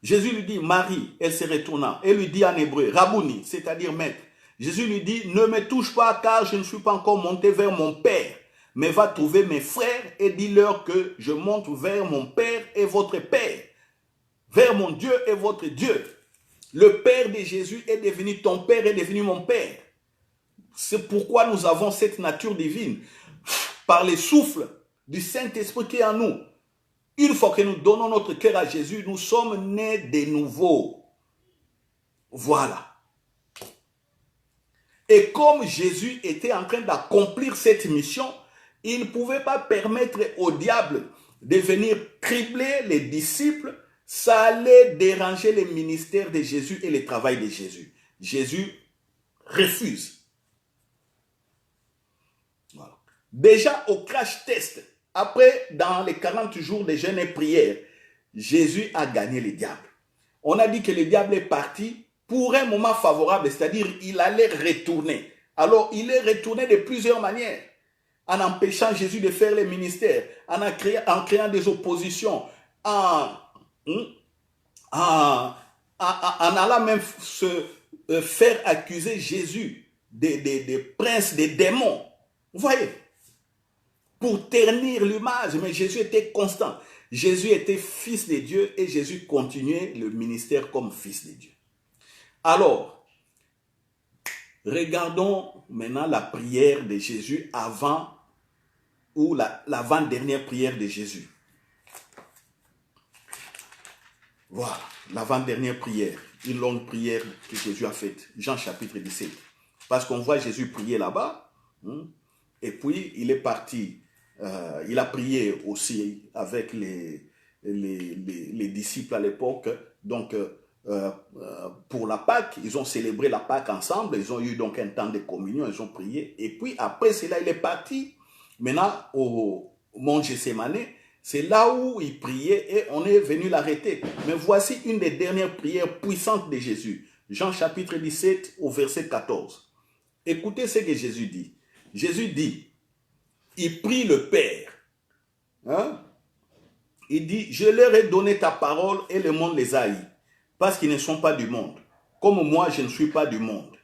[SPEAKER 1] Jésus lui dit, Marie, elle se retourna. Elle lui dit en hébreu, Rabouni, c'est-à-dire maître. Jésus lui dit, ne me touche pas car je ne suis pas encore monté vers mon Père, mais va trouver mes frères et dis-leur que je monte vers mon Père et votre Père, vers mon Dieu et votre Dieu. Le Père de Jésus est devenu ton Père, est devenu mon Père. C'est pourquoi nous avons cette nature divine. Par les souffles du Saint-Esprit qui est en nous. Une fois que nous donnons notre cœur à Jésus, nous sommes nés de nouveau. Voilà. Et comme Jésus était en train d'accomplir cette mission, il ne pouvait pas permettre au diable de venir cribler les disciples. Ça allait déranger le ministère de Jésus et le travail de Jésus. Jésus refuse. Voilà. Déjà au crash test, après, dans les 40 jours de jeûne et prière, Jésus a gagné le diable. On a dit que le diable est parti pour un moment favorable, c'est-à-dire il allait retourner. Alors, il est retourné de plusieurs manières. En empêchant Jésus de faire le ministère, en créant des oppositions, en allant même se faire accuser Jésus des princes, des démons. Vous voyez? Pour ternir l'image, mais Jésus était constant. Jésus était fils de Dieu et Jésus continuait le ministère comme fils de Dieu. Alors, regardons maintenant la prière de Jésus avant ou l'avant-dernière prière de Jésus. Voilà, l'avant-dernière prière, une longue prière que Jésus a faite, Jean chapitre 17. Parce qu'on voit Jésus prier là-bas, et puis il est parti, il a prié aussi avec les disciples à l'époque, donc pour la Pâque, ils ont célébré la Pâque ensemble, ils ont eu donc un temps de communion, ils ont prié, et puis après cela, il est parti, maintenant au mont Gethsémane. C'est là où il priait et on est venu l'arrêter. Mais voici une des dernières prières puissantes de Jésus. Jean chapitre 17 au verset 14. Écoutez ce que Jésus dit. Jésus dit, il prie le Père. Il dit, je leur ai donné ta parole et le monde les a haïs, parce qu'ils ne sont pas du monde. Comme moi, je ne suis pas du monde.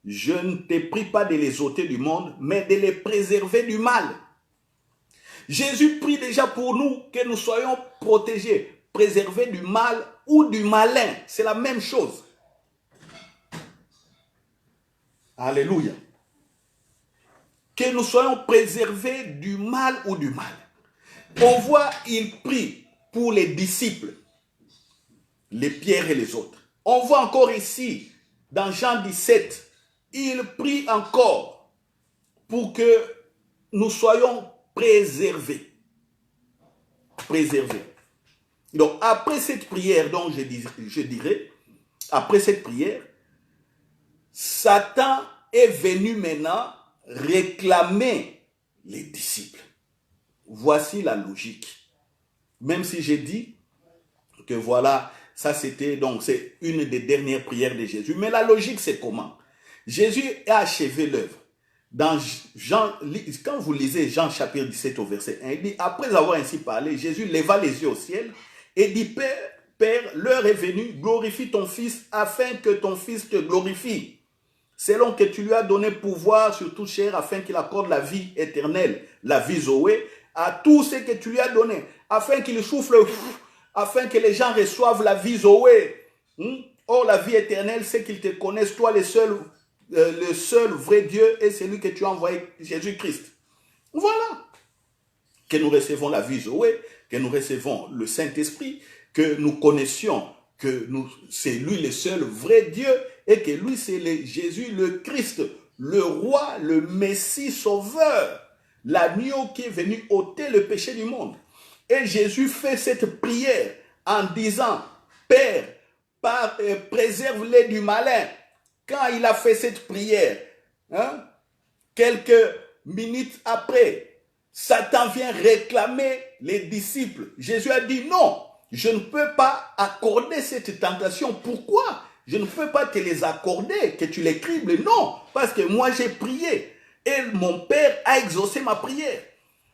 [SPEAKER 1] Je ne te prie pas de les ôter du monde, mais de les préserver du mal. Jésus prie déjà pour nous que nous soyons protégés, préservés du mal ou du malin. C'est la même chose. Alléluia. Que nous soyons préservés du mal ou du mal. On voit, il prie pour les disciples, les Pierre et les autres. On voit encore ici, dans Jean 17, il prie encore pour que nous soyons préservés. Préservés. Donc, après cette prière, donc je dirais, après cette prière, Satan est venu maintenant réclamer les disciples. Voici la logique. Même si j'ai dit que voilà, ça c'était donc, c'est une des dernières prières de Jésus. Mais la logique, c'est comment? Jésus a achevé l'œuvre. Dans Jean, quand vous lisez Jean chapitre 17 au verset 1, il dit, après avoir ainsi parlé, Jésus leva les yeux au ciel et dit, Père, l'heure est venue, glorifie ton Fils afin que ton Fils te glorifie. Selon que tu lui as donné pouvoir sur toute chair afin qu'il accorde la vie éternelle, la vie Zoé, à tout ce que tu lui as donné, afin qu'il souffle, afin que les gens reçoivent la vie Zoé. Or, la vie éternelle, c'est qu'ils te connaissent, toi le seul vrai Dieu et celui que tu as envoyé, Jésus-Christ. Voilà. Que nous recevons la vie Zoé, que nous recevons le Saint-Esprit, que nous connaissions que c'est lui le seul vrai Dieu et que lui c'est Jésus le Christ, le roi, le Messie sauveur, l'agneau qui est venu ôter le péché du monde. Et Jésus fait cette prière en disant, Père, préserve-les du malin. Quand il a fait cette prière, hein, quelques minutes après, Satan vient réclamer les disciples. Jésus a dit non, je ne peux pas accorder cette tentation. Pourquoi? Je ne peux pas te les accorder, que tu les cribles. Non, parce que moi j'ai prié et mon Père a exaucé ma prière.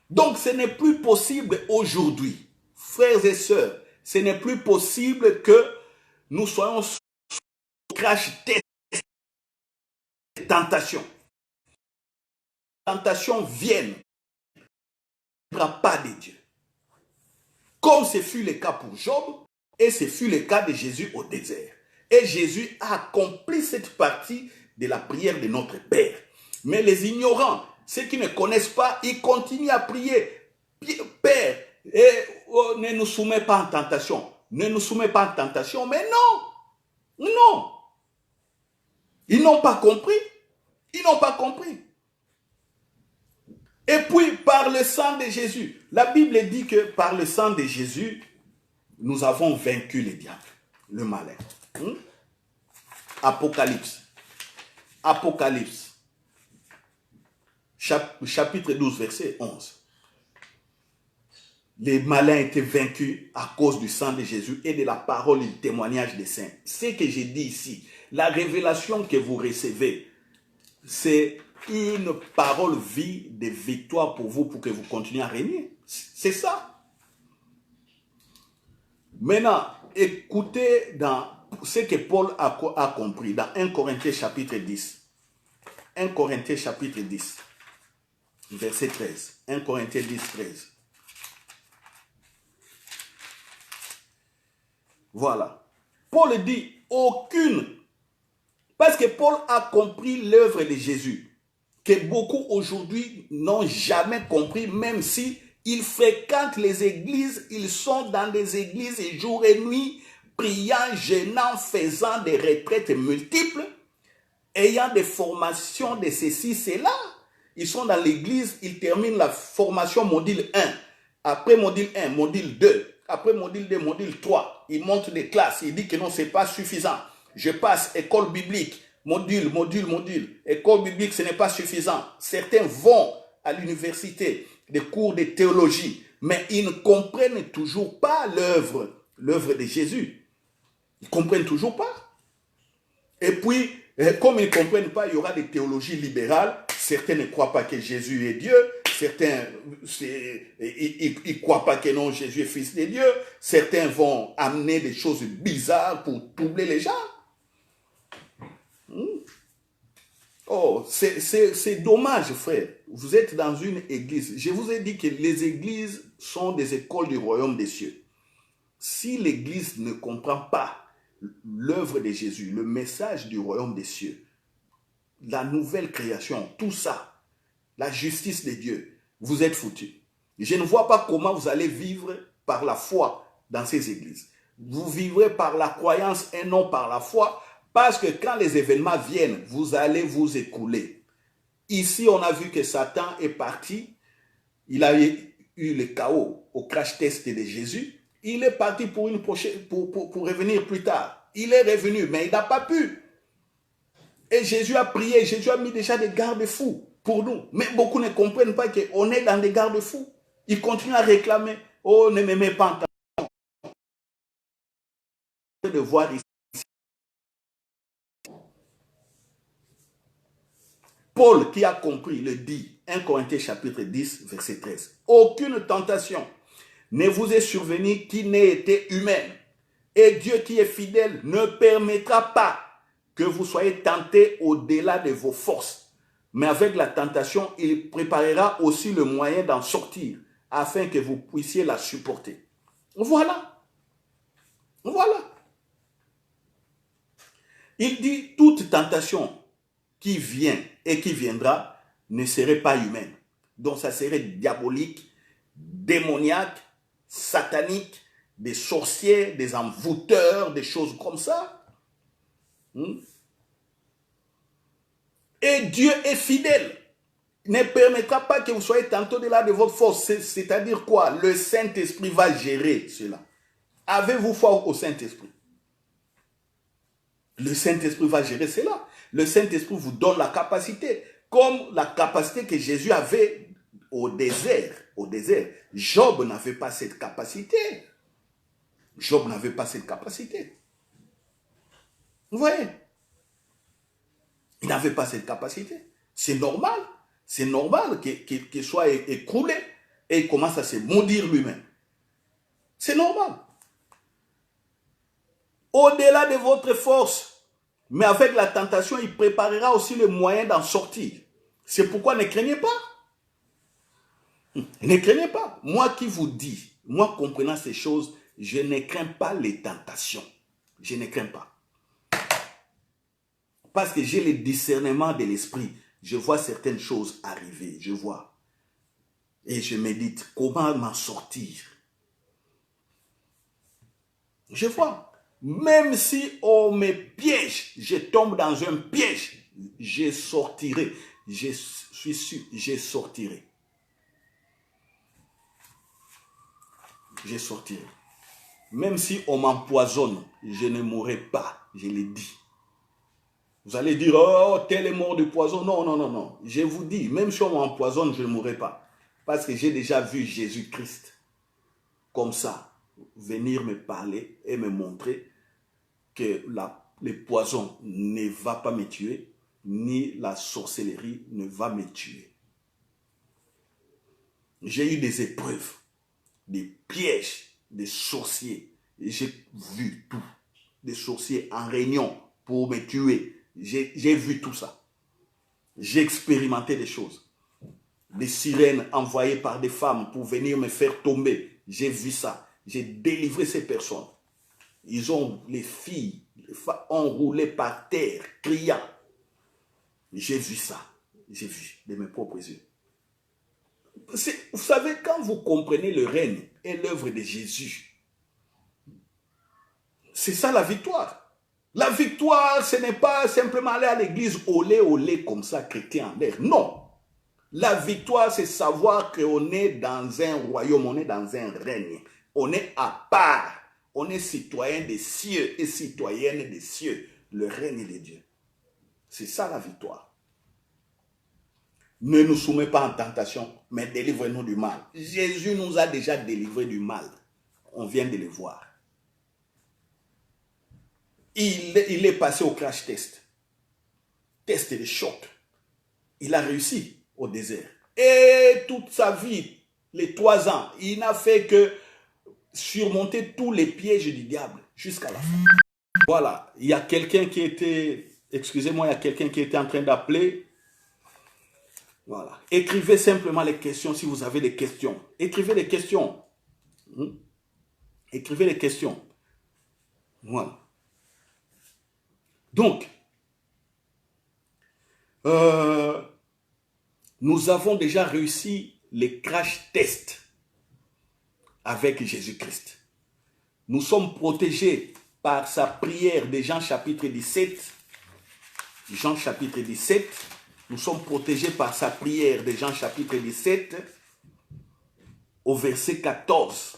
[SPEAKER 1] Donc ce n'est plus possible aujourd'hui, frères et sœurs, ce n'est plus possible que nous soyons sous crash test tentation. Tentations viennent, ne viendra pas de Dieu. Comme ce fut le cas pour Job et ce fut le cas de Jésus au désert. Et Jésus a accompli cette partie de la prière de notre Père. Mais les ignorants, ceux qui ne connaissent pas, ils continuent à prier. Père, ne nous soumets pas en tentation. Ne nous soumets pas en tentation. Mais non, non. Ils n'ont pas compris. Ils n'ont pas compris. Et puis, par le sang de Jésus, la Bible dit que par le sang de Jésus, nous avons vaincu le diable, le malin. Apocalypse. Apocalypse. Chapitre 12, verset 11. Les malins étaient vaincus à cause du sang de Jésus et de la parole et du témoignage des saints. Ce que j'ai dit ici, la révélation que vous recevez, c'est une parole vie de victoire pour vous, pour que vous continuez à régner. C'est ça. Maintenant, écoutez dans ce que Paul a compris dans 1 Corinthiens chapitre 10. 1 Corinthiens chapitre 10, verset 13. 1 Corinthiens 10, 13. Voilà. Paul dit aucune. Parce que Paul a compris l'œuvre de Jésus, que beaucoup aujourd'hui n'ont jamais compris, même si ils fréquentent les églises, ils sont dans des églises jour et nuit, priant, jeûnant, faisant des retraites multiples, ayant des formations de ceci, cela. Ils sont dans l'église, ils terminent la formation module 1. Après module 1, module 2. Après module 2, module 3. Ils montent des classes. Ils disent que non, ce n'est pas suffisant. Je passe école biblique, module. École biblique, ce n'est pas suffisant. Certains vont à l'université, des cours de théologie, mais ils ne comprennent toujours pas l'œuvre de Jésus. Ils ne comprennent toujours pas. Et puis, comme ils ne comprennent pas, il y aura des théologies libérales. Certains ne croient pas que Jésus est Dieu. Certains, ils ne croient pas que non, Jésus est fils de Dieu. Certains vont amener des choses bizarres pour troubler les gens. Oh, c'est dommage, frère. Vous êtes dans une église. Je vous ai dit que les églises sont des écoles du royaume des cieux. Si l'église ne comprend pas l'œuvre de Jésus, le message du royaume des cieux, la nouvelle création, tout ça, la justice de Dieu, vous êtes foutus. Je ne vois pas comment vous allez vivre par la foi dans ces églises. Vous vivrez par la croyance et non par la foi, parce que quand les événements viennent, vous allez vous écrouler. Ici, on a vu que Satan est parti. Il a eu le chaos au crash test de Jésus. Il est parti pour revenir plus tard. Il est revenu, mais il n'a pas pu. Et Jésus a prié, Jésus a mis déjà des garde-fous pour nous. Mais beaucoup ne comprennent pas qu'on est dans des garde-fous. Ils continuent à réclamer. Oh, ne m'aimez pas en tant de voir ici. Paul, qui a compris, le dit, 1 Corinthiens chapitre 10, verset 13. Aucune tentation ne vous est survenue qui n'ait été humaine. Et Dieu qui est fidèle ne permettra pas que vous soyez tentés au-delà de vos forces. Mais avec la tentation, il préparera aussi le moyen d'en sortir, afin que vous puissiez la supporter. Voilà. Voilà. Il dit, toute tentation qui vient et qui viendra ne serait pas humaine. Donc ça serait diabolique, démoniaque, satanique, des sorciers, des envoûteurs, des choses comme ça. Et Dieu est fidèle. Il ne permettra pas que vous soyez tantôt de là de votre force. C'est-à-dire quoi? Le Saint-Esprit va gérer cela. Avez-vous foi au Saint-Esprit? Le Saint-Esprit va gérer cela. Le Saint-Esprit vous donne la capacité, comme la capacité que Jésus avait au désert. Au désert, Job n'avait pas cette capacité. Job n'avait pas cette capacité. Vous voyez? Il n'avait pas cette capacité. C'est normal. C'est normal qu'il soit écroulé et il commence à se maudire lui-même. C'est normal. Au-delà de votre force, mais avec la tentation, il préparera aussi le moyen d'en sortir. C'est pourquoi ne craignez pas. Ne craignez pas. Moi qui vous dis, moi comprenant ces choses, je ne crains pas les tentations. Je ne crains pas. Parce que j'ai le discernement de l'esprit. Je vois certaines choses arriver. Je vois. Et je médite comment m'en sortir. Je vois. Même si on me piège, je tombe dans un piège, je sortirai. Je suis sûr, je sortirai. Je sortirai. Même si on m'empoisonne, je ne mourrai pas. Je l'ai dit. Vous allez dire, oh, tel est mort de poison. Non, non, non, non. Je vous dis, même si on m'empoisonne, je ne mourrai pas. Parce que j'ai déjà vu Jésus-Christ comme ça venir me parler et me montrer que le poison ne va pas me tuer, ni la sorcellerie ne va me tuer. J'ai eu des épreuves, des pièges, des sorciers. J'ai vu tout. Des sorciers en réunion pour me tuer. J'ai vu tout ça. J'ai expérimenté des choses. Des sirènes envoyées par des femmes pour venir me faire tomber. J'ai vu ça. J'ai délivré ces personnes. Ils ont, les filles, enroulées par terre, criant. J'ai vu ça. J'ai vu de mes propres yeux. Vous savez, quand vous comprenez le règne et l'œuvre de Jésus, c'est ça la victoire. La victoire, ce n'est pas simplement aller à l'église olé comme ça, chrétien en l'air. Non. La victoire, c'est savoir qu'on est dans un royaume, on est dans un règne. On est à part. On est citoyen des cieux et citoyenne des cieux. Le règne de Dieu. C'est ça la victoire. Ne nous soumets pas en tentation, mais délivre-nous du mal. Jésus nous a déjà délivrés du mal. On vient de le voir. Il est passé au crash test. Test de choc. Il a réussi au désert. Et toute sa vie, les 3 ans, il n'a fait que surmonter tous les pièges du diable jusqu'à la fin. Voilà, il y a quelqu'un qui était, excusez-moi, il y a quelqu'un qui était en train d'appeler. Voilà. Écrivez simplement les questions si vous avez des questions. Écrivez les questions. Écrivez les questions. Voilà. Donc, nous avons déjà réussi les crash tests avec Jésus-Christ. Nous sommes protégés par sa prière de Jean chapitre 17. Jean chapitre 17. Nous sommes protégés par sa prière de Jean chapitre 17 au verset 14.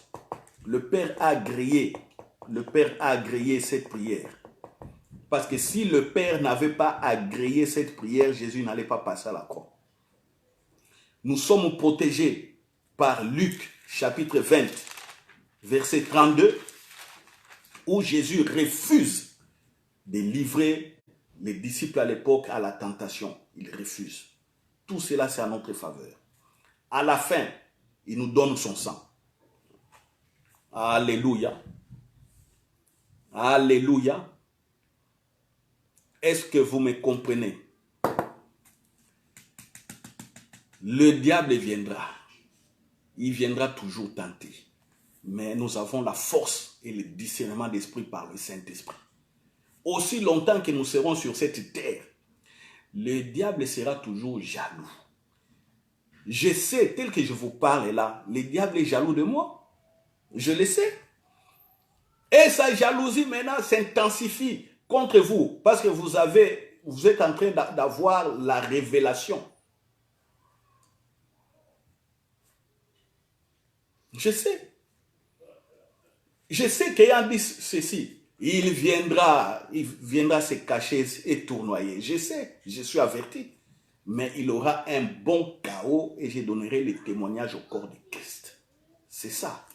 [SPEAKER 1] Le Père a agréé cette prière. Parce que si le Père n'avait pas agréé cette prière, Jésus n'allait pas passer à la croix. Nous sommes protégés par Luc chapitre 20, verset 32, où Jésus refuse de livrer les disciples à l'époque à la tentation. Il refuse. Tout cela, c'est à notre faveur. À la fin, il nous donne son sang. Alléluia. Alléluia. Est-ce que vous me comprenez? Le diable viendra. Il viendra toujours tenter. Mais nous avons la force et le discernement d'esprit par le Saint-Esprit. Aussi longtemps que nous serons sur cette terre, le diable sera toujours jaloux. Je sais, tel que je vous parle là, le diable est jaloux de moi. Je le sais. Et sa jalousie maintenant s'intensifie contre vous parce que vous êtes en train d'avoir la révélation. Je sais. Je sais qu'ayant dit ceci, il viendra se cacher et tournoyer. Je sais, je suis averti. Mais il aura un bon chaos et je donnerai le témoignage au corps de Christ. C'est ça.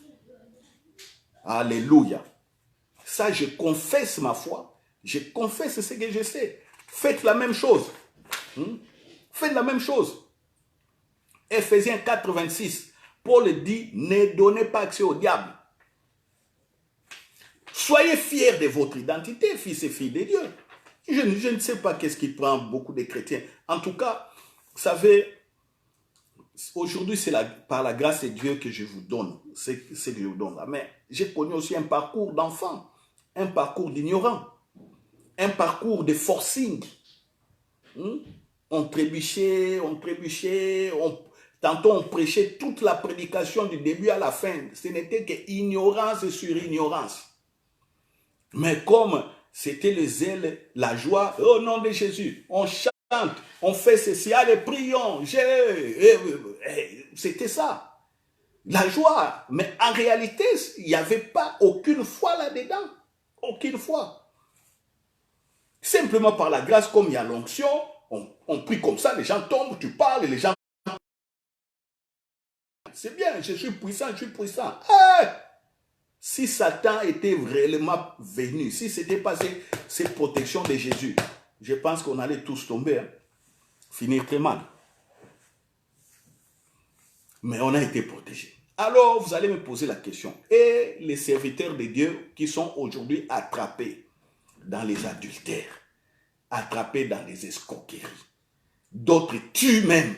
[SPEAKER 1] Alléluia. Ça, je confesse ma foi. Je confesse ce que je sais. Faites la même chose. Faites la même chose. Ephésiens 4, 26. Paul dit, ne donnez pas accès au diable. Soyez fiers de votre identité, fils et filles de Dieu. Je ne sais pas qu'est-ce qui prend beaucoup de chrétiens. En tout cas, vous savez, aujourd'hui, c'est par la grâce de Dieu que je vous donne. C'est que je vous donne là. Mais j'ai connu aussi un parcours d'enfant, un parcours d'ignorant, un parcours de forcing. On trébuchait, tantôt on prêchait toute la prédication du début à la fin. Ce n'était que ignorance sur ignorance. Mais comme c'était le zèle, la joie, au nom de Jésus, on chante, on fait ceci, allez, prions, c'était ça, la joie. Mais en réalité, il n'y avait pas aucune foi là-dedans, aucune foi. Simplement par la grâce, comme il y a l'onction, on prie comme ça, les gens tombent, tu parles, les gens... C'est bien, je suis puissant, je suis puissant. Si Satan était réellement venu, si ce n'était pas cette protection de Jésus, je pense qu'on allait tous tomber, finir très mal. Mais on a été protégés. Alors, vous allez me poser la question. Et les serviteurs de Dieu qui sont aujourd'hui attrapés dans les adultères, attrapés dans les escroqueries, d'autres tuent même,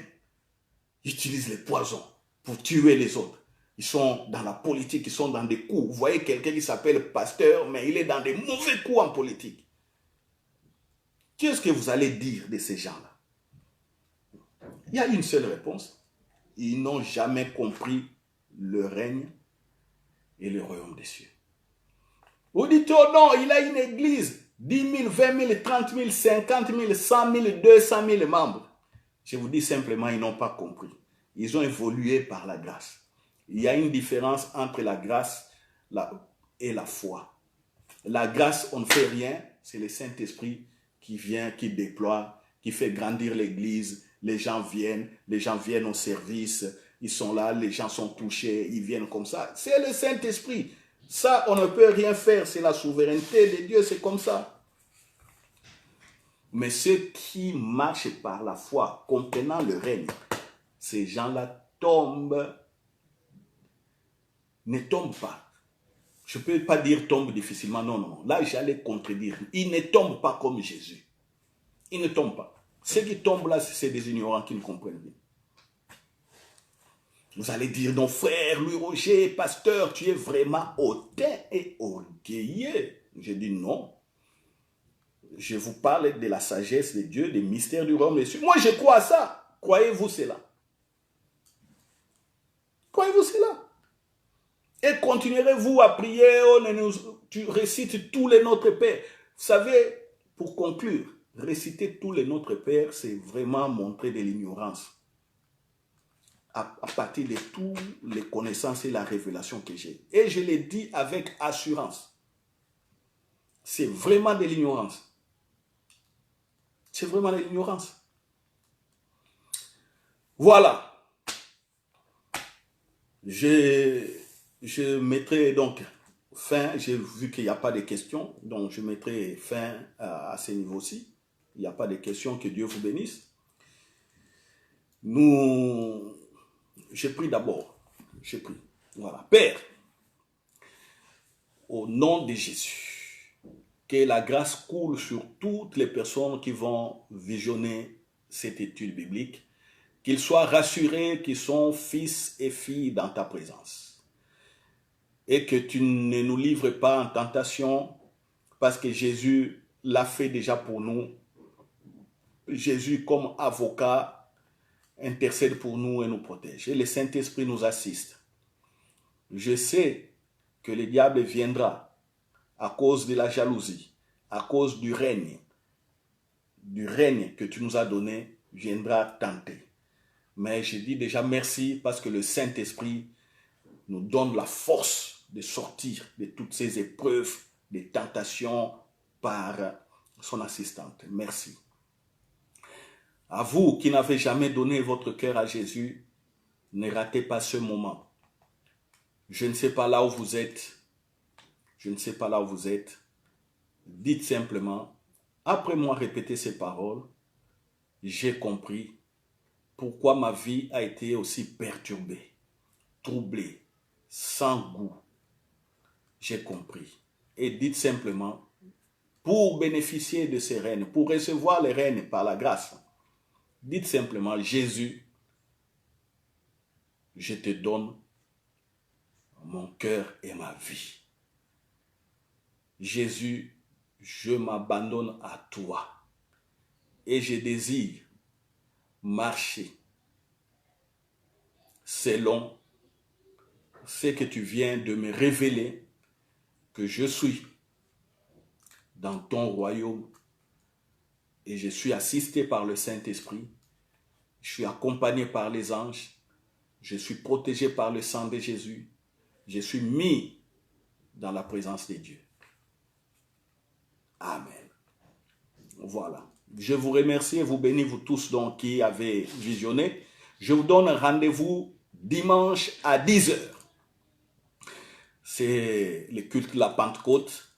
[SPEAKER 1] utilisent les poisons pour tuer les autres. Ils sont dans la politique, ils sont dans des coups. Vous voyez quelqu'un qui s'appelle pasteur, mais il est dans des mauvais coups en politique. Qu'est-ce que vous allez dire de ces gens-là? Il y a une seule réponse. Ils n'ont jamais compris le règne et le royaume des cieux. Vous dites, oh non, il a une église, 10 000, 20 000, 30 000, 50 000, 100 000, 200 000 membres. Je vous dis simplement, ils n'ont pas compris. Ils ont évolué par la grâce. Il y a une différence entre la grâce et la foi. La grâce, on ne fait rien. C'est le Saint-Esprit qui vient, qui déploie, qui fait grandir l'église. Les gens viennent au service. Ils sont là, les gens sont touchés, ils viennent comme ça. C'est le Saint-Esprit. Ça, on ne peut rien faire. C'est la souveraineté de Dieu, c'est comme ça. Mais ceux qui marchent par la foi, comprenant le règne, ces gens-là ne tombent pas. Je ne peux pas dire tombe difficilement, non, non. Là, j'allais contredire. Ils ne tombent pas comme Jésus. Ils ne tombent pas. Ceux qui tombent là, c'est des ignorants qui ne comprennent pas. Vous allez dire, non frère, Louis Roger, pasteur, tu es vraiment hautain et orgueilleux. Je dis non. Je vous parle de la sagesse de Dieu, des mystères du royaume des cieux. Moi, je crois à ça. Croyez-vous cela? Croyez-vous cela? Et continuerez-vous à prier, tu récites tous les Notre Père. Vous savez, pour conclure, réciter tous les Notre Père, c'est vraiment montrer de l'ignorance. À partir de toutes les connaissances et la révélation que j'ai. Et je l'ai dit avec assurance. C'est vraiment de l'ignorance. C'est vraiment de l'ignorance. Voilà. Je mettrai donc fin, j'ai vu qu'il n'y a pas de questions, donc je mettrai fin à ce niveau-ci. Il n'y a pas de questions, que Dieu vous bénisse. Je prie d'abord, voilà. Père, au nom de Jésus, que la grâce coule sur toutes les personnes qui vont visionner cette étude biblique, qu'ils soient rassurés qu'ils sont fils et filles dans ta présence. Et que tu ne nous livres pas en tentation, parce que Jésus l'a fait déjà pour nous. Jésus, comme avocat, intercède pour nous et nous protège. Et le Saint-Esprit nous assiste. Je sais que le diable viendra à cause de la jalousie, à cause du règne que tu nous as donné, viendra tenter. Mais je dis déjà merci parce que le Saint-Esprit nous donne la force de sortir de toutes ces épreuves des tentations par son assistante. Merci. À vous qui n'avez jamais donné votre cœur à Jésus, ne ratez pas ce moment. Je ne sais pas là où vous êtes. Je ne sais pas là où vous êtes. Dites simplement, après moi répétez ces paroles, j'ai compris pourquoi ma vie a été aussi perturbée, troublée, sans goût. J'ai compris. Et dites simplement, pour bénéficier de ces rênes, pour recevoir les rênes par la grâce, dites simplement, Jésus, je te donne mon cœur et ma vie. Jésus, je m'abandonne à toi et je désire marcher selon ce que tu viens de me révéler, que je suis dans ton royaume et je suis assisté par le Saint-Esprit, je suis accompagné par les anges, je suis protégé par le sang de Jésus, je suis mis dans la présence de Dieu. Amen. Voilà. Je vous remercie et vous bénis, vous tous donc qui avez visionné. Je vous donne rendez-vous dimanche à 10 h. C'est le culte de la Pentecôte.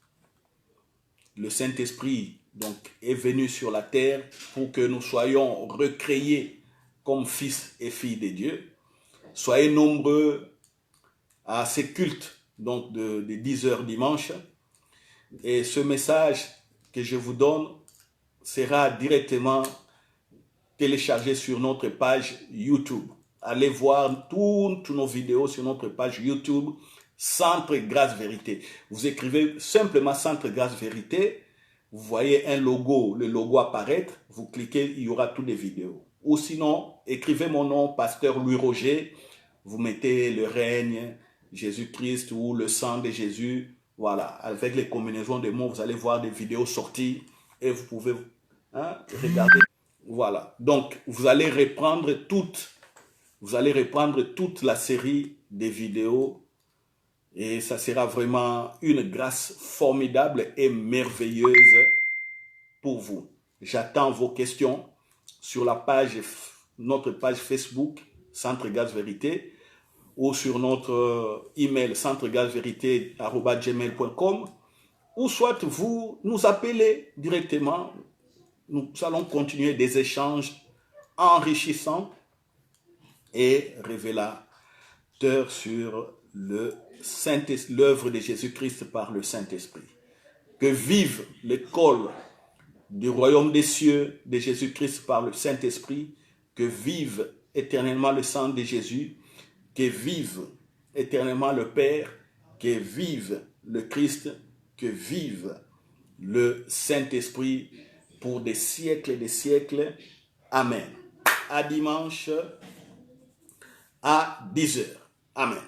[SPEAKER 1] Le Saint-Esprit donc est venu sur la terre pour que nous soyons recréés comme fils et filles de Dieu. Soyez nombreux à ces cultes donc de 10 h dimanche. Et ce message que je vous donne sera directement téléchargé sur notre page YouTube. Allez voir toutes nos vidéos sur notre page YouTube, Centre Grâce Vérité. Vous écrivez simplement Centre Grâce Vérité, vous voyez un logo, le logo apparaître, vous cliquez, il y aura toutes les vidéos. Ou sinon, écrivez mon nom, Pasteur Louis Roger, vous mettez le règne, Jésus-Christ ou le sang de Jésus. Voilà, avec les combinaisons de mots, vous allez voir des vidéos sorties et vous pouvez regardez. Voilà. Donc, vous allez reprendre toute la série des vidéos et ça sera vraiment une grâce formidable et merveilleuse pour vous. J'attends vos questions sur notre page Facebook, Centre Grâce Vérité, ou sur notre email centregrazverité@gmail.com, ou soit vous nous appelez directement. Nous allons continuer des échanges enrichissants et révélateurs sur l'œuvre de Jésus-Christ par le Saint-Esprit. Que vive l'école du royaume des cieux de Jésus-Christ par le Saint-Esprit, que vive éternellement le sang de Jésus, que vive éternellement le Père, que vive le Christ, que vive le Saint-Esprit pour des siècles et des siècles. Amen. À dimanche à 10 h. Amen.